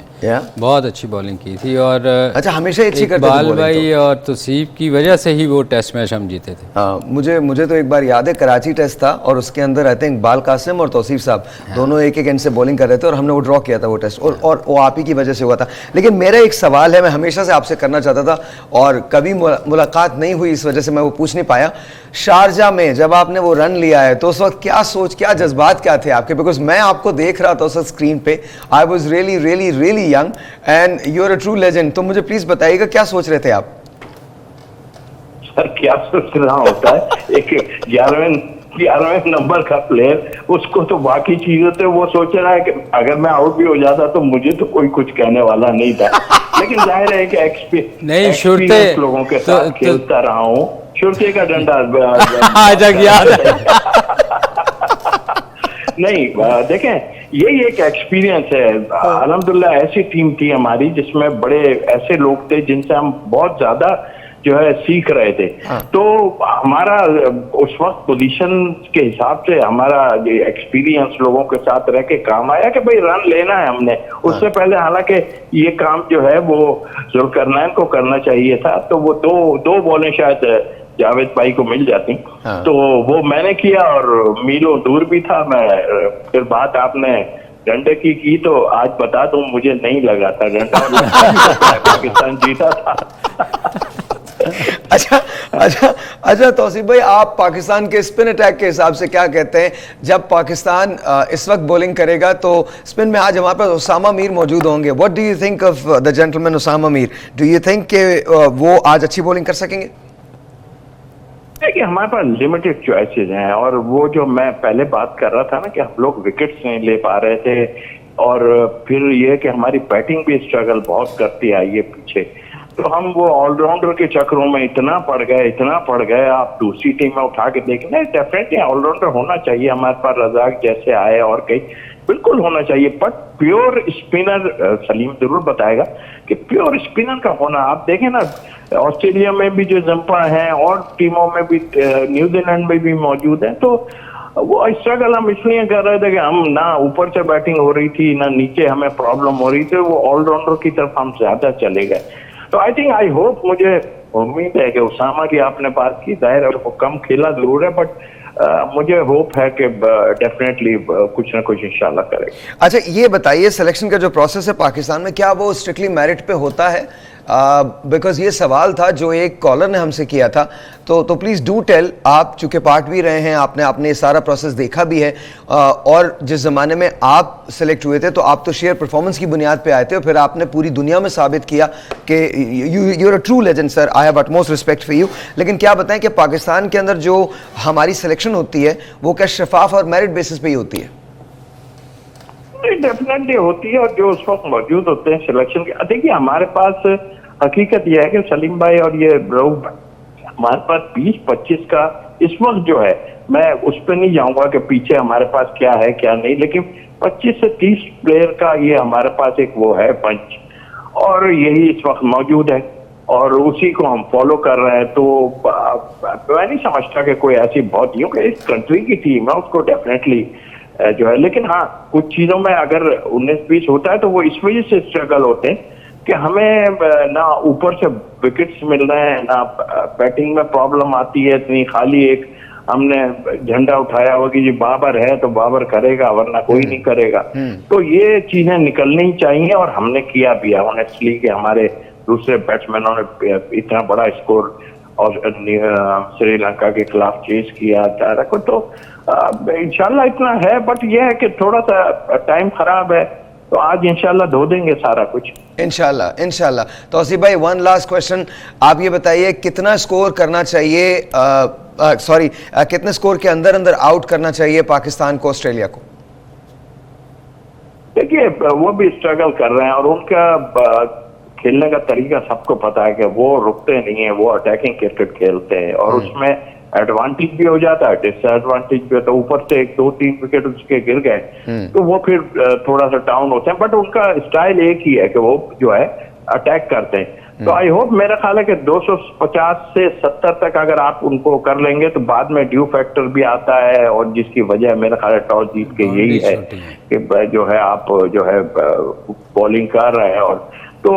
बहुत अच्छी बॉलिंग की थी और अच्छा, हमेशा अच्छी करते थे इकबाल भाई और तौसीफ की वजह से ही वो टेस्ट मैच हम जीते थे। हाँ, मुझे तो एक बार याद है, कराची टेस्ट था और उसके अंदर आई थिंक इकबाल कासिम और तौसीफ साहब दोनों एक एंड से बॉलिंग कर रहे थे और हमने वो ड्रॉ किया था वो टेस्ट, और वो आप ही की वजह से हुआ था। लेकिन मेरा एक सवाल है, मैं हमेशा से आपसे करना चाहता था और कभी मुलाकात नहीं हुई, इस वजह से मैं वो पूछ नहीं पाया। शारजा में जब आपने वो रन लिया है तो उस वक्त क्या सोच, क्या जज्बात क्या थे आपके? बिकॉज मैं आपको देख रहा था उस वक्त स्क्रीन पे, I was really really really young and you are a true legend. तो मुझे प्लीज बताइएगा क्या सोच रहे थे आप? सर क्या सोच रहा होता है, एक 11वें नंबर का प्लेयर, उसको तो बाकी चीजों से वो सोच रहा है कि अगर मैं आउट भी हो जाता तो मुझे तो कोई कुछ कहने वाला नहीं था। लेकिन जाहिर है कि एक्सपीरियंस लोगों के साथ खेलता रहा हूँ। शुरते का डंडा याद है। नहीं, देखें, यही एक एक्सपीरियंस है। अल्हम्दुलिल्लाह ऐसी टीम थी हमारी जिसमें बड़े ऐसे लोग थे जिनसे हम बहुत ज्यादा जो है सीख रहे थे। तो हमारा उस वक्त पोजीशन के हिसाब से हमारा एक्सपीरियंस लोगों के साथ रह के काम आया कि भाई रन लेना है हमने। उससे पहले हालांकि ये काम जो है वो जुल्करनैन को करना चाहिए था, तो वो दो बॉलें शायद जावेद भाई को मिल जाती। तो वो मैंने किया और मीलों दूर भी था मैं। फिर बात आपने डंडे की तो आज बता दूं, मुझे नहीं लगा था डंडा, पाकिस्तान जीता था। अच्छा तौसीफ भाई, आप पाकिस्तान के स्पिन अटैक के हिसाब से क्या कहते हैं? जब पाकिस्तान इस वक्त बॉलिंग करेगा तो स्पिन में आज हमारे पास उसामा मीर मौजूद होंगे। What do you think of the gentleman Usama Mir? Do you think कि वो आज अच्छी बॉलिंग कर सकेंगे? देखिए, हमारे पास लिमिटेड चॉइसेस हैं और वो जो मैं पहले बात कर रहा था ना कि हम लोग विकेट्स नहीं ले पा रहे थे और फिर ये कि हमारी बैटिंग भी स्ट्रगल बहुत करती आई है पीछे, तो हम वो ऑलराउंडर के चक्रों में इतना पड़ गए। आप दूसरी टीम में उठा के देखना, डेफिनेटली ऑलराउंडर होना चाहिए हमारे पास, रजाक जैसे आए और कई बिल्कुल होना चाहिए। बट प्योर स्पिनर, सलीम जरूर बताएगा कि प्योर स्पिनर का होना, आप देखें ना ऑस्ट्रेलिया में भी जो जंपा है और टीमों में भी, न्यूजीलैंड में भी मौजूद है, तो वो स्ट्रगल हम इसलिए कर रहे थे कि हम ना ऊपर से बैटिंग हो रही थी ना नीचे हमें प्रॉब्लम हो रही थी, वो ऑलराउंडर की तरफ हम ज्यादा चले गए। तो आई होप, मुझे उम्मीद है कि उसामा की आपने बात की, जाहिर है वो कम खेला जरूर है, बट मुझे होप है कि डेफिनेटली कुछ ना कुछ इंशाल्लाह करेगा। अच्छा, ये बताइए, सिलेक्शन का जो प्रोसेस है पाकिस्तान में, क्या वो स्ट्रिक्टली मेरिट पे होता है? बिकॉज ये सवाल था जो एक कॉलर ने हमसे किया था, तो प्लीज़ डू टेल। आप चूंकि पार्ट भी रहे हैं, आपने सारा प्रोसेस देखा भी है, और जिस ज़माने में आप सेलेक्ट हुए थे तो आप तो शेयर परफॉर्मेंस की बुनियाद पे आए थे और फिर आपने पूरी दुनिया में साबित किया कि you are a true legend sir. I have utmost respect for you. लेकिन क्या बताएं कि पाकिस्तान के अंदर जो हमारी सिलेक्शन होती है वो क्या शफाफ और मेरिट बेसिस पे ही होती है? डेफिनेटली होती है, और जो उस वक्त मौजूद होते हैं सिलेक्शन के, देखिए हमारे पास हकीकत यह है कि सलीम भाई और ये रऊफ भाई, हमारे पास 20-25 का इस वक्त जो है, मैं उस पर नहीं जाऊंगा कि पीछे हमारे पास क्या है क्या नहीं, लेकिन 25 से 30 प्लेयर का ये हमारे पास एक वो है पंच, और यही इस वक्त मौजूद है और उसी को हम फॉलो कर रहे हैं। तो मैं नहीं समझता कि कोई ऐसी बहुत, क्योंकि इस कंट्री की टीम है उसको डेफिनेटली जो है, लेकिन हाँ कुछ चीजों में अगर 19-20 होता है तो वो इस वजह से स्ट्रगल होते हैं कि हमें ना ऊपर से विकेट्स मिल रहे हैं, ना बैटिंग में प्रॉब्लम आती है इतनी। खाली एक हमने झंडा उठाया हुआ कि जी बाबर है तो बाबर करेगा वरना कोई नहीं करेगा, तो ये चीजें निकलनी चाहिए और हमने किया भी है ऑनेस्टली कि हमारे दूसरे बैट्समैनों ने इतना बड़ा स्कोर और श्रीलंका के खिलाफ चेस किया था, तो इंशाल्लाह इतना है। बट ये है कि थोड़ा सा टाइम खराब है, तो आज इंशाल्लाह धो देंगे सारा कुछ इंशाल्लाह। तौसीफ भाई, वन लास्ट क्वेश्चन, आप ये बताइए कितना स्कोर करना चाहिए, कितने स्कोर के अंदर आउट करना चाहिए पाकिस्तान को ऑस्ट्रेलिया को? देखिए वो भी स्ट्रगल कर रहे हैं और उनका खेलने का तरीका सबको पता है कि वो रुकते नहीं है, वो अटैकिंग क्रिकेट खेलते हैं और उसमें एडवांटेज भी हो जाता है, डिसएडवांटेज भी होता है। ऊपर से 1-2-3 विकेट उसके गिर गए तो वो फिर थोड़ा सा डाउन होते हैं, बट उनका स्टाइल एक ही है कि वो जो है अटैक करते हैं। तो आई होप, मेरा ख्याल है कि 250 से 70 तक अगर आप उनको कर लेंगे तो बाद में ड्यू फैक्टर भी आता है, और जिसकी वजह मेरा ख्याल है टॉस जीत के यही है कि जो है आप जो है बॉलिंग कर रहे हैं। और तो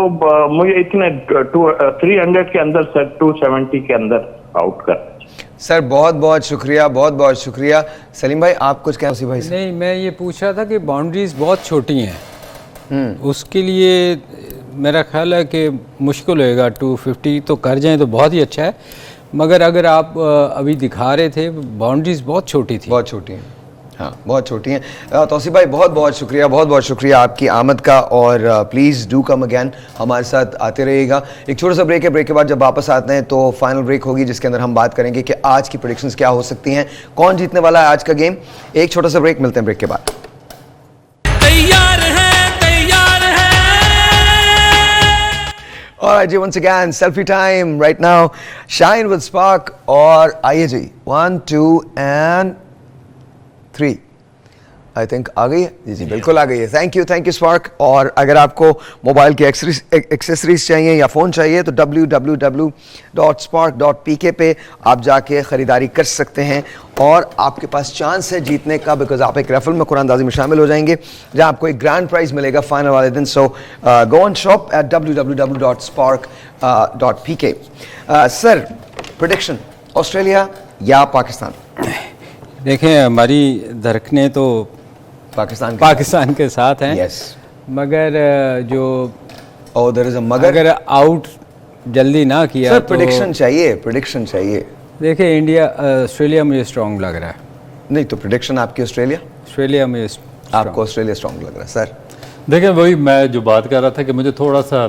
मुझे इतने 300 के अंदर सर 270 के अंदर आउट कर। सर बहुत बहुत शुक्रिया, बहुत बहुत शुक्रिया। सलीम भाई आप कुछ कहें? भाई से नहीं, मैं ये पूछ रहा था कि बाउंड्रीज बहुत छोटी हैं, उसके लिए मेरा ख्याल है कि मुश्किल होएगा। 250 तो कर जाएं तो बहुत ही अच्छा है, मगर अगर आप अभी दिखा रहे थे बाउंड्रीज बहुत छोटी थी। बहुत छोटी हैं, हाँ बहुत छोटी हैं। तौसीफ भाई बहुत बहुत शुक्रिया, बहुत बहुत शुक्रिया आपकी आमद का, और प्लीज़ डू कम अगैन, हमारे साथ आते रहिएगा। एक छोटा सा ब्रेक है, ब्रेक के बाद जब वापस आते हैं तो फाइनल ब्रेक होगी जिसके अंदर हम बात करेंगे कि आज की प्रेडिक्शंस क्या हो सकती हैं, कौन जीतने वाला है आज का गेम। एक छोटा सा ब्रेक, मिलते हैं ब्रेक के बाद। तैयार है, तैयार है। Alright ji, once again selfie time right now, Shine with Spark, और आइए जी 1 2 and 3 आई थिंक आ गई है जी, बिल्कुल आ गई है। Thank you spark. और अगर आपको मोबाइल की एक्सेसरीज चाहिए या फ़ोन चाहिए तो www.spark.pk पे आप जाके ख़रीदारी कर सकते हैं, और आपके पास चांस है जीतने का, बिकॉज आप एक रेफल में कुरानंदाजी में शामिल हो जाएंगे जहां आपको एक ग्रैंड प्राइज मिलेगा फाइनल वाले दिन। So go on shop at www.spark.pk। Sir prediction, Australia या पाकिस्तान? देखें, हमारी धड़कनें तो पाकिस्तान के साथ हैं। Yes. मगर जो देयर इज अ मगर, अगर आउट जल्दी ना किया सर तो प्रेडिक्शन चाहिए। देखिए, ऑस्ट्रेलिया मुझे स्ट्रॉन्ग लग रहा है। नहीं तो प्रेडिक्शन आपकी ऑस्ट्रेलिया मुझे आपको ऑस्ट्रेलिया स्ट्रॉन्ग लग रहा है सर? देखिए, वही मैं जो बात कर रहा था कि मुझे थोड़ा सा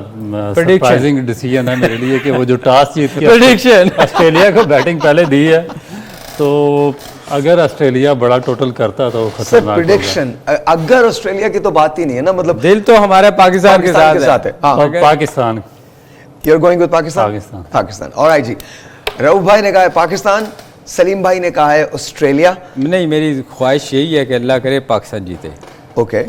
सरप्राइजिंग डिसीजन है मेरे लिए कि वो जो टॉस जीत के प्रेडिक्शन ऑस्ट्रेलिया को बैटिंग पहले दी है, तो अगर ऑस्ट्रेलिया बड़ा टोटल करता तो खतरनाक। प्रेडिक्शन अगर ऑस्ट्रेलिया की तो बात ही नहीं है ना, मतलब दिल तो हमारा पाकिस्तान के साथ है। Pakistan, you are going with Pakistan. Alright जी, रऊफ भाई ने कहा है पाकिस्तान, सलीम भाई ने कहा है ऑस्ट्रेलिया। नहीं, मेरी ख्वाहिश यही है कि अल्लाह करे पाकिस्तान जीते। ओके,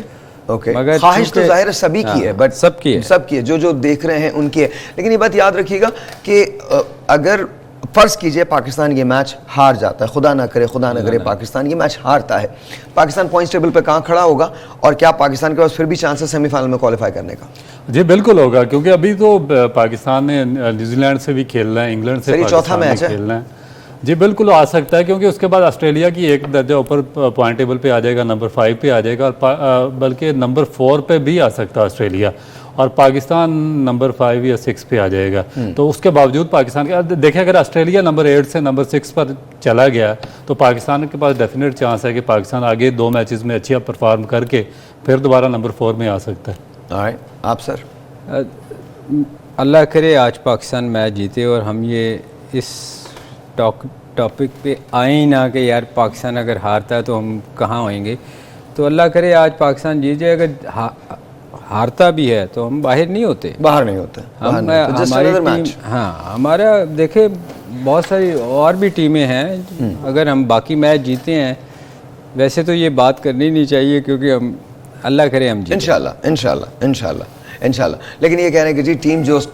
मगर ख्वाहिश तो जाहिर है सभी की है, बट सबकी है जो देख रहे हैं उनकी है। लेकिन ये बात याद रखिएगा कि अगर फर्ज कीजिए पाकिस्तान ये मैच हार जाता है, खुदा ना करे पाकिस्तान ये मैच हारता है, पाकिस्तान पॉइंट्स टेबल पे कहाँ खड़ा होगा, और क्या पाकिस्तान के पास फिर भी चांस है सेमीफाइनल में क्वालिफाई करने का? जी बिल्कुल होगा, क्योंकि अभी तो पाकिस्तान ने न्यूजीलैंड से भी खेलना है, इंग्लैंड से चौथा मैच खेलना है। जी बिल्कुल आ सकता है, क्योंकि उसके बाद ऑस्ट्रेलिया की एक दर्जा ऊपर पॉइंट टेबल पे आ जाएगा, नंबर 5 पे आ जाएगा, और बल्कि नंबर 4 पे भी आ सकता है ऑस्ट्रेलिया, और पाकिस्तान नंबर 5 या 6 पे आ जाएगा। तो उसके बावजूद पाकिस्तान के देखें, अगर ऑस्ट्रेलिया नंबर 8 से नंबर 6 पर चला गया तो पाकिस्तान के पास डेफिनेट चांस है कि पाकिस्तान आगे 2 मैचेस में अच्छा परफॉर्म करके फिर दोबारा नंबर 4 में आ सकता है। आप सर? अल्लाह करे आज पाकिस्तान मैच जीते और हम ये इस टॉपिक पे आए ही ना कि यार पाकिस्तान अगर हारता है तो हम कहाँ होएंगे। तो अल्लाह करे आज पाकिस्तान जीत जाए, अगर हारता भी है तो हम बाहर नहीं होते हमारी टीम, हाँ हमारा देखे बहुत सारी और भी टीमें हैं, अगर हम बाकी मैच जीते हैं, वैसे तो ये बात करनी नहीं चाहिए क्योंकि हम अल्लाह करे हम जीते इंशाल्लाह। लेकिन ये कह रहे हैं कि जी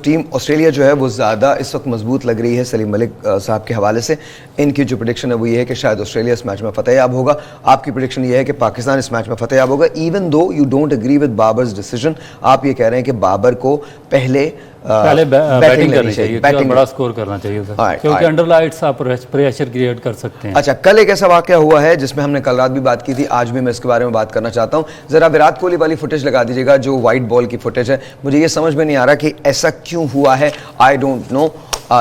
टीम ऑस्ट्रेलिया जो है वो ज़्यादा इस वक्त मजबूत लग रही है सलीम मलिक साहब के हवाले से। इनकी जो प्रेडिक्शन है वो ये है कि शायद ऑस्ट्रेलिया इस मैच में फतेहयाब होगा। आपकी प्रेडिक्शन ये है कि पाकिस्तान इस मैच में फतेहयाब होगा। Even though you don't agree with Babar's decision, आप ये कह रहे हैं कि बाबर को पहले बैटिंग करनी चाहिए, बड़ा स्कोर करना चाहिए सर, क्योंकि अंडर लाइट्स आप प्रेशर क्रिएट कर सकते हैं। अच्छा, कल एक ऐसा वाकया हुआ है जिसमें हमने कल रात भी बात की थी, आज भी मैं इसके बारे में बात करना चाहता हूं। जरा विराट कोहली वाली फुटेज लगा दीजिएगा, जो वाइट बॉल की फुटेज है। मुझे ये समझ में नहीं आ रहा कि ऐसा क्यों हुआ है, आई डोंट नो।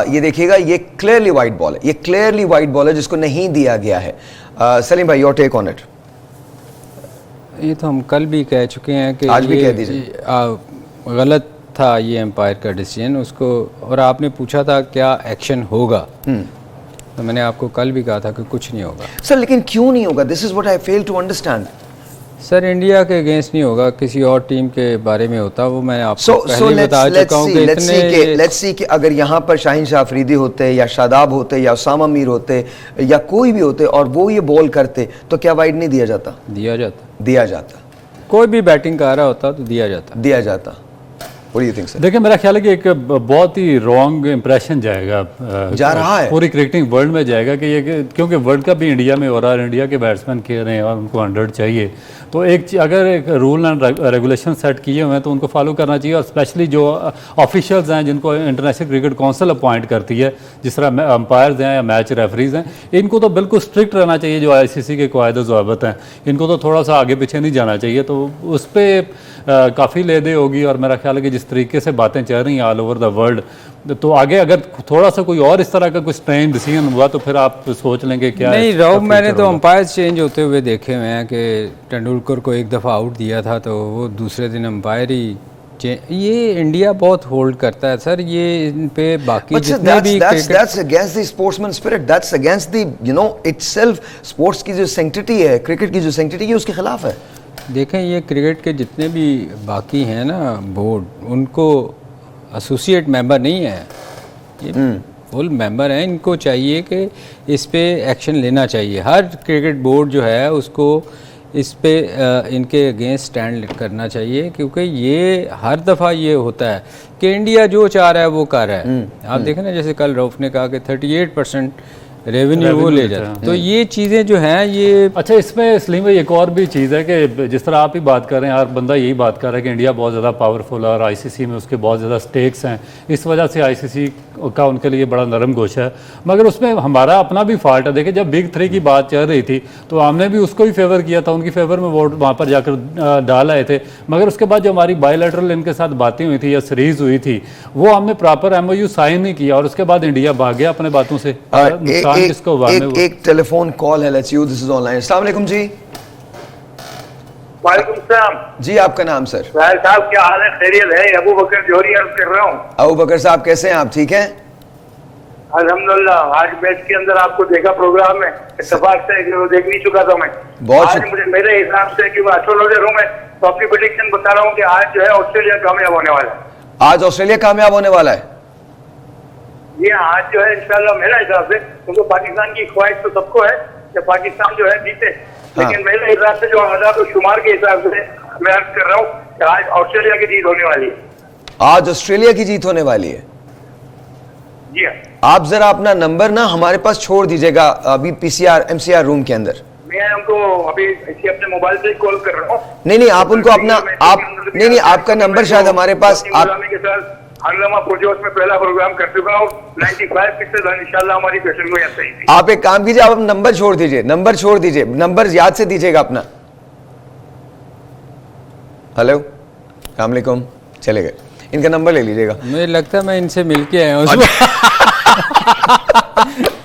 ये देखिएगा, ये क्लियरली वाइट बॉल है, ये क्लियरली वाइट बॉल है जिसको नहीं दिया गया है। सलीम भाई, योर टेक ऑन इट। ये तो हम कल भी कह चुके हैं कि आज भी कह दीजिए, गलत था ये एम्पायर का डिसीजन उसको, और आपने पूछा था क्या एक्शन होगा, तो मैंने आपको कल भी कहा था कि कुछ नहीं होगा सर। लेकिन क्यों नहीं होगा? This is what I fail to understand. Sir, India के अगेंस्ट नहीं होगा, किसी और टीम के बारे में होता, वो मैं आपको पहले बता चुका हूं कि लेट्स सी कि अगर यहाँ पर शाहीन शाह अफरीदी होते या शादाब होते या उसामा मीर होते या कोई भी होते और वो ये बॉल करते तो क्या वाइड नहीं दिया जाता? दिया जाता। कोई भी बैटिंग कर रहा होता तो दिया जाता। What do you think, sir? देखिए मेरा ख्याल है कि एक बहुत ही रॉन्ग इम्प्रेशन जाएगा जा रहा है। पूरी क्रिकेटिंग वर्ल्ड में जाएगा कि ये क्योंकि वर्ल्ड कप भी इंडिया में हो रहा है, इंडिया के बैट्समैन खेल रहे हैं और उनको 100 चाहिए, तो अगर एक रूल एंड रेगुलेशन सेट किए हुए हैं तो उनको फॉलो करना चाहिए। और स्पेशली जो ऑफिशियल्स हैं जिनको इंटरनेशनल क्रिकेट काउंसिल अपॉइंट करती है, जिस तरह अंपायर्स हैं या मैच रेफरीज हैं, इनको तो बिल्कुल स्ट्रिक्ट रहना चाहिए। जो ICC के कायदे ज़वाबत हैं, इनको तो थोड़ा सा आगे पीछे नहीं जाना चाहिए। तो उस पर काफ़ी लेदे होगी। और मेरा ख्याल है कि जिस तरीके से बातें चल रही हैं ऑल ओवर द वर्ल्ड, तो आगे अगर थोड़ा सा कोई और इस तरह का कुछ स्ट्रेन डिसीजन हुआ तो फिर आप सोच लेंगे क्या नहीं राव, मैंने तो अंपायर चेंज होते हुए देखे हुए हैं कि तेंदुलकर को एक दफ़ा आउट दिया था तो वो दूसरे दिन अंपायर ही ये इंडिया बहुत होल्ड करता है सर। ये इन पे बाकी जितने भी that's against the sportsman spirit, that's against the itself, sports की जो सैंक्टिटी है, क्रिकेट की जो सैंक्टिटी है, उसके खिलाफ है। देखें ये क्रिकेट के जितने भी बाकी हैं ना बोर्ड, उनको एसोसिएट मेंबर नहीं है, ये फुल मेंबर हैं। इनको चाहिए कि इस पे एक्शन लेना चाहिए। हर क्रिकेट बोर्ड जो है उसको इस पे इनके अगेंस्ट स्टैंड करना चाहिए, क्योंकि ये हर दफ़ा ये होता है कि इंडिया जो चाह रहा है वो कर रहा है। आप देखें ना, जैसे कल रऊफ ने कहा कि 38% रेवेन्यू वो ले जाता है। तो ये चीज़ें जो हैं ये अच्छा, इसमें सलीम भाई एक और भी चीज़ है कि जिस तरह आप ही बात कर रहे हैं, हर बंदा यही बात कर रहा है कि इंडिया बहुत ज़्यादा पावरफुल है और ICC में उसके बहुत ज़्यादा स्टेक्स हैं, इस वजह से ICC का उनके लिए बड़ा नरम गोशा है। मगर उसमें हमारा अपना भी फॉल्ट है। देखिए जब बिग 3 की बात चल रही थी तो हमने भी उसको ही फेवर किया था, उनकी फेवर में वोट वहाँ पर जाकर डाल आए थे। मगर उसके बाद जो हमारी बायलैटरल इनके साथ बातें हुई थी या सीरीज़ हुई थी, वो हमने प्रॉपर MOU साइन नहीं किया और उसके बाद इंडिया भाग गया अपने बातों से। नुकसान किसको हुआ? एक टेलीफोन कॉल है, let's you, this is online. अस्सलाम वालेकुम जी। वालेकुम सलाम जी, आपका नाम सर? साहब क्या हाल है? खैरियत है? अबू बकर जोहरी अर्ज कर रहा हूँ। अबू बकर साहब कैसे हैं आप? ठीक हैं अल्हम्दुलिल्लाह। आज मैच के अंदर आपको देखा प्रोग्राम में, इत्तेफाक से देख नहीं चुका था मैं। बहुत आज मुझे मेरे हिसाब से कि मैं एस्ट्रोलॉजर हूँ, मैं तो अपनी प्रेडिक्शन बता रहा हूँ कि आज जो है ऑस्ट्रेलिया कामयाब होने वाला है। आज ऑस्ट्रेलिया कामयाब होने वाला है? ये आज जो है इंशाल्लाह मेरे हिसाब से, क्योंकि पाकिस्तान की ख्वाहिश तो सबको है कि पाकिस्तान जो है जीते, लेकिन मेरे हिसाब से जो आजाद और शुमार के हिसाब से मैं अर्ज कर रहा हूँ कि आज ऑस्ट्रेलिया की जीत होने वाली है। आज ऑस्ट्रेलिया की जीत होने वाली है? जी हाँ। आप जरा अपना नंबर ना हमारे पास छोड़ दीजिएगा अभी MCR रूम के अंदर। मैं उनको अभी इसी अपने मोबाइल से कॉल कर रहा हूँ। नहीं आप उनको अपना नहीं आपका नंबर शायद हमारे पास हंगामा पुरजोश में पहला प्रोग्राम कर चुका हूँ। 95% इंशाल्लाह हमारी पेशेंट को यहाँ सही थी। आप एक काम कीजिए, आप नंबर छोड़ दीजिए, नंबर याद से दीजिएगा अपना। हेलो, अस्सलाम वालेकुम, चले गए। इनका नंबर ले लीजिएगा। मुझे लगता है मैं इनसे मिलके आया हूँ।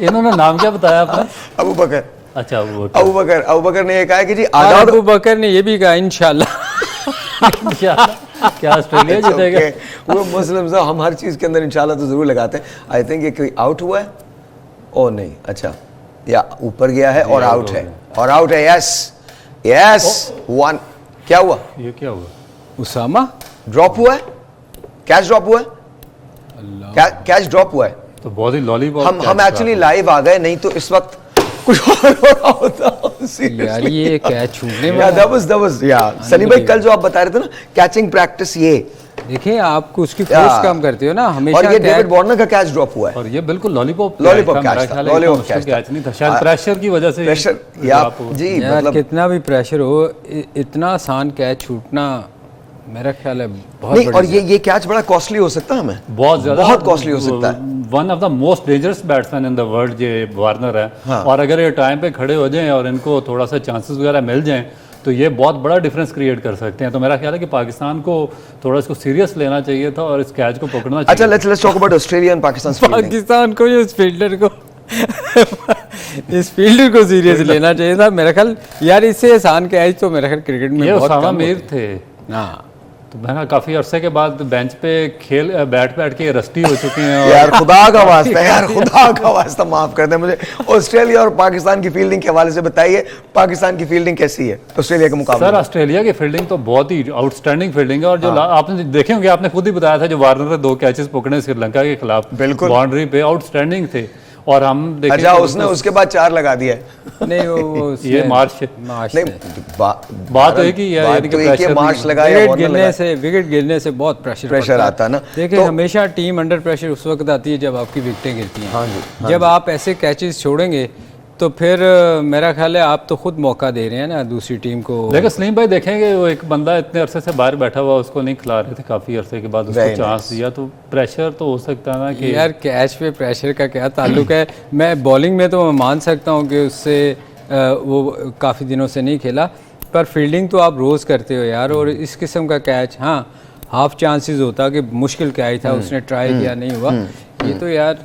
इन्होंने नाम क्या बताया आपने? अबू बकर। अच्छा, अबू बकर ने ये कहा कि जी आजाद। अबू बकर ने ये भी कहा इंशाल्लाह। क्या ऑस्ट्रेलिया जीतेगा? वो मुस्लिम साहब, हम हर चीज के अंदर इंशाल्लाह तो जरूर लगाते हैं। आई थिंक ये कोई आउट हुआ है? ओ नहीं, अच्छा, या ऊपर गया है और आउट है। यस 1। क्या हुआ? ये क्या हुआ? उसामा ड्रॉप हुआ है, कैच ड्रॉप हुआ है, कैच ड्रॉप हुआ है। तो बहुत ही लॉलीपॉप। हम एक्चुअली लाइव आ गए, नहीं तो इस वक्त कुछ और हो रहा होता। यार ये कैच छूटने वाला। सलीम भाई कल जो आप बता रहे थे ना कैचिंग प्रैक्टिस, ये देखिए आपको उसकी फोर्स कम करती हो ना हमेशा। और ये डेविड वार्नर का कैच ड्रॉप हुआ है और ये बिल्कुल लॉलीपॉप कैच नहीं था, शायद प्रेशर की वजह से। प्रेशर जी, मतलब कितना भी प्रेशर हो, इतना आसान कैच छूटना मेरा ख्याल है बहुत नहीं। और ये कैच बड़ा कॉस्टली हो सकता है, हमें बहुत ज्यादा, बहुत कॉस्टली हो सकता है। One of the most dangerous batsman in the world ये वार्नर है। हाँ। और अगर ये टाइम पे खड़े हो जाएं और इनको थोड़ा सा चांसेस वगैरह मिल जाएं तो ये बहुत बड़ा डिफरेंस क्रिएट कर सकते हैं। तो मेरा ख्याल है कि पाकिस्तान को थोड़ा इसको सीरियस लेना चाहिए था और इस कैच को पकड़ना चाहिए। अच्छा, let's talk about Australia and Pakistan को इस फील्डर को सीरियस लेना चाहिए था मेरा ख्याल। यार इससे आसान कैच तो मेरा ख्याल क्रिकेट में बहुत कम थे। हाँ, तो मैं काफी अरसे के बाद बेंच पे बैठ के रस्टी हो चुके हैं। यार खुदा का वास्ता माफ कर दे मुझे। ऑस्ट्रेलिया और पाकिस्तान की फील्डिंग के हवाले से बताइए, पाकिस्तान की फील्डिंग कैसी है ऑस्ट्रेलिया के मुकाबले? सर ऑस्ट्रेलिया की फील्डिंग तो बहुत ही आउटस्टैंडिंग फील्डिंग है। और जो आपने देखे होंगे, आपने खुद ही बताया था जो वार्नर ने 2 कैचेस पकड़े श्रीलंका के खिलाफ, बिल्कुल बाउंड्री पे आउटस्टैंडिंग थे। और हम देखें अच्छा, तो उसने उसके बाद 4 लगा दिया है। नहीं वो ये मार्च नहीं, बात एक ही है, बात यानी कि तो एक ही pressure मार्च नहीं- लगाया, विकेट वार्नर गिरने लगा। से विकेट गिरने से बहुत प्रेशर प्रेशर आता है ना। देखिए तो- हमेशा टीम अंडर प्रेशर उस वक्त आती है जब आपकी विकेटें गिरती हैं। हाँ जी, हाँ जब आप ऐसे कैचेस छोड़ेंगे तो फिर मेरा ख्याल है आप तो खुद मौका दे रहे हैं ना दूसरी टीम को। देखो सलीम भाई देखेंगे वो एक बंदा इतने अरसे से बाहर बैठा हुआ, उसको नहीं खिला रहे थे, काफी अरसे के बाद उसको Very चांस दिया, तो प्रेशर तो हो सकता है ना कि यार कैच पे प्रेशर का क्या ताल्लुक है। मैं बॉलिंग में तो मैं मान सकता हूँ कि उससे वो काफ़ी दिनों से नहीं खेला, पर फील्डिंग तो आप रोज़ करते हो यार। और इस किस्म का कैच, हाँ हाफ चांसेस होता कि मुश्किल क्या ही था, उसने ट्राई किया नहीं हुआ। ये तो यार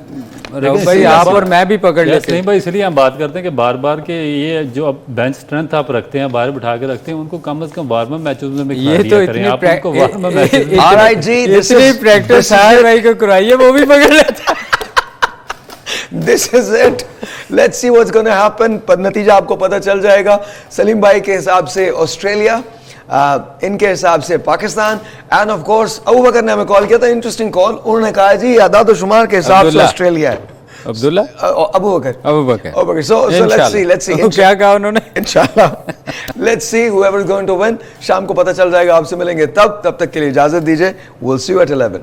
राहुल भाई इसलिए आप हम- और मैं भी पकड़ यार लेते सलीम भाई, इसलिए हम बात करते हैं कि बार बार के ये जो अब बेंच स्ट्रेंथ आप रखते हैं, बाहर बिठा के रखते हैं, उनको कम से कम वार्म अप मैचेस में ये खिला तो दिया करें। आप उनको वार्म अप मैचेस में All right जी, this इतनी is- practice this is it. भाई को कराइए, वो भी पकड़ लेता। This is it. Let's see what's going to happen. पर नतीजा आपको पता चल जाएगा। सलीम भाई के हिसाब से ऑस्ट्रेलिया, इनके हिसाब से Pakistan, and of course Abu Bakar ने हमें कॉल किया था, इंटरेस्टिंग कॉल। उन्होंने कहा जी आदाद व शुमार के हिसाब से अब्दुल्ला। ऑस्ट्रेलिया है। अब्दुल्ला अबू बकर, अबू बकर। अबू बकर। So let's see. क्या कहा उन्होंने? इंशाल्लाह let's see whoever is going to win। शाम को पता चल जाएगा, आपसे मिलेंगे तब तक के लिए इजाजत दीजिए। We'll see you at 11।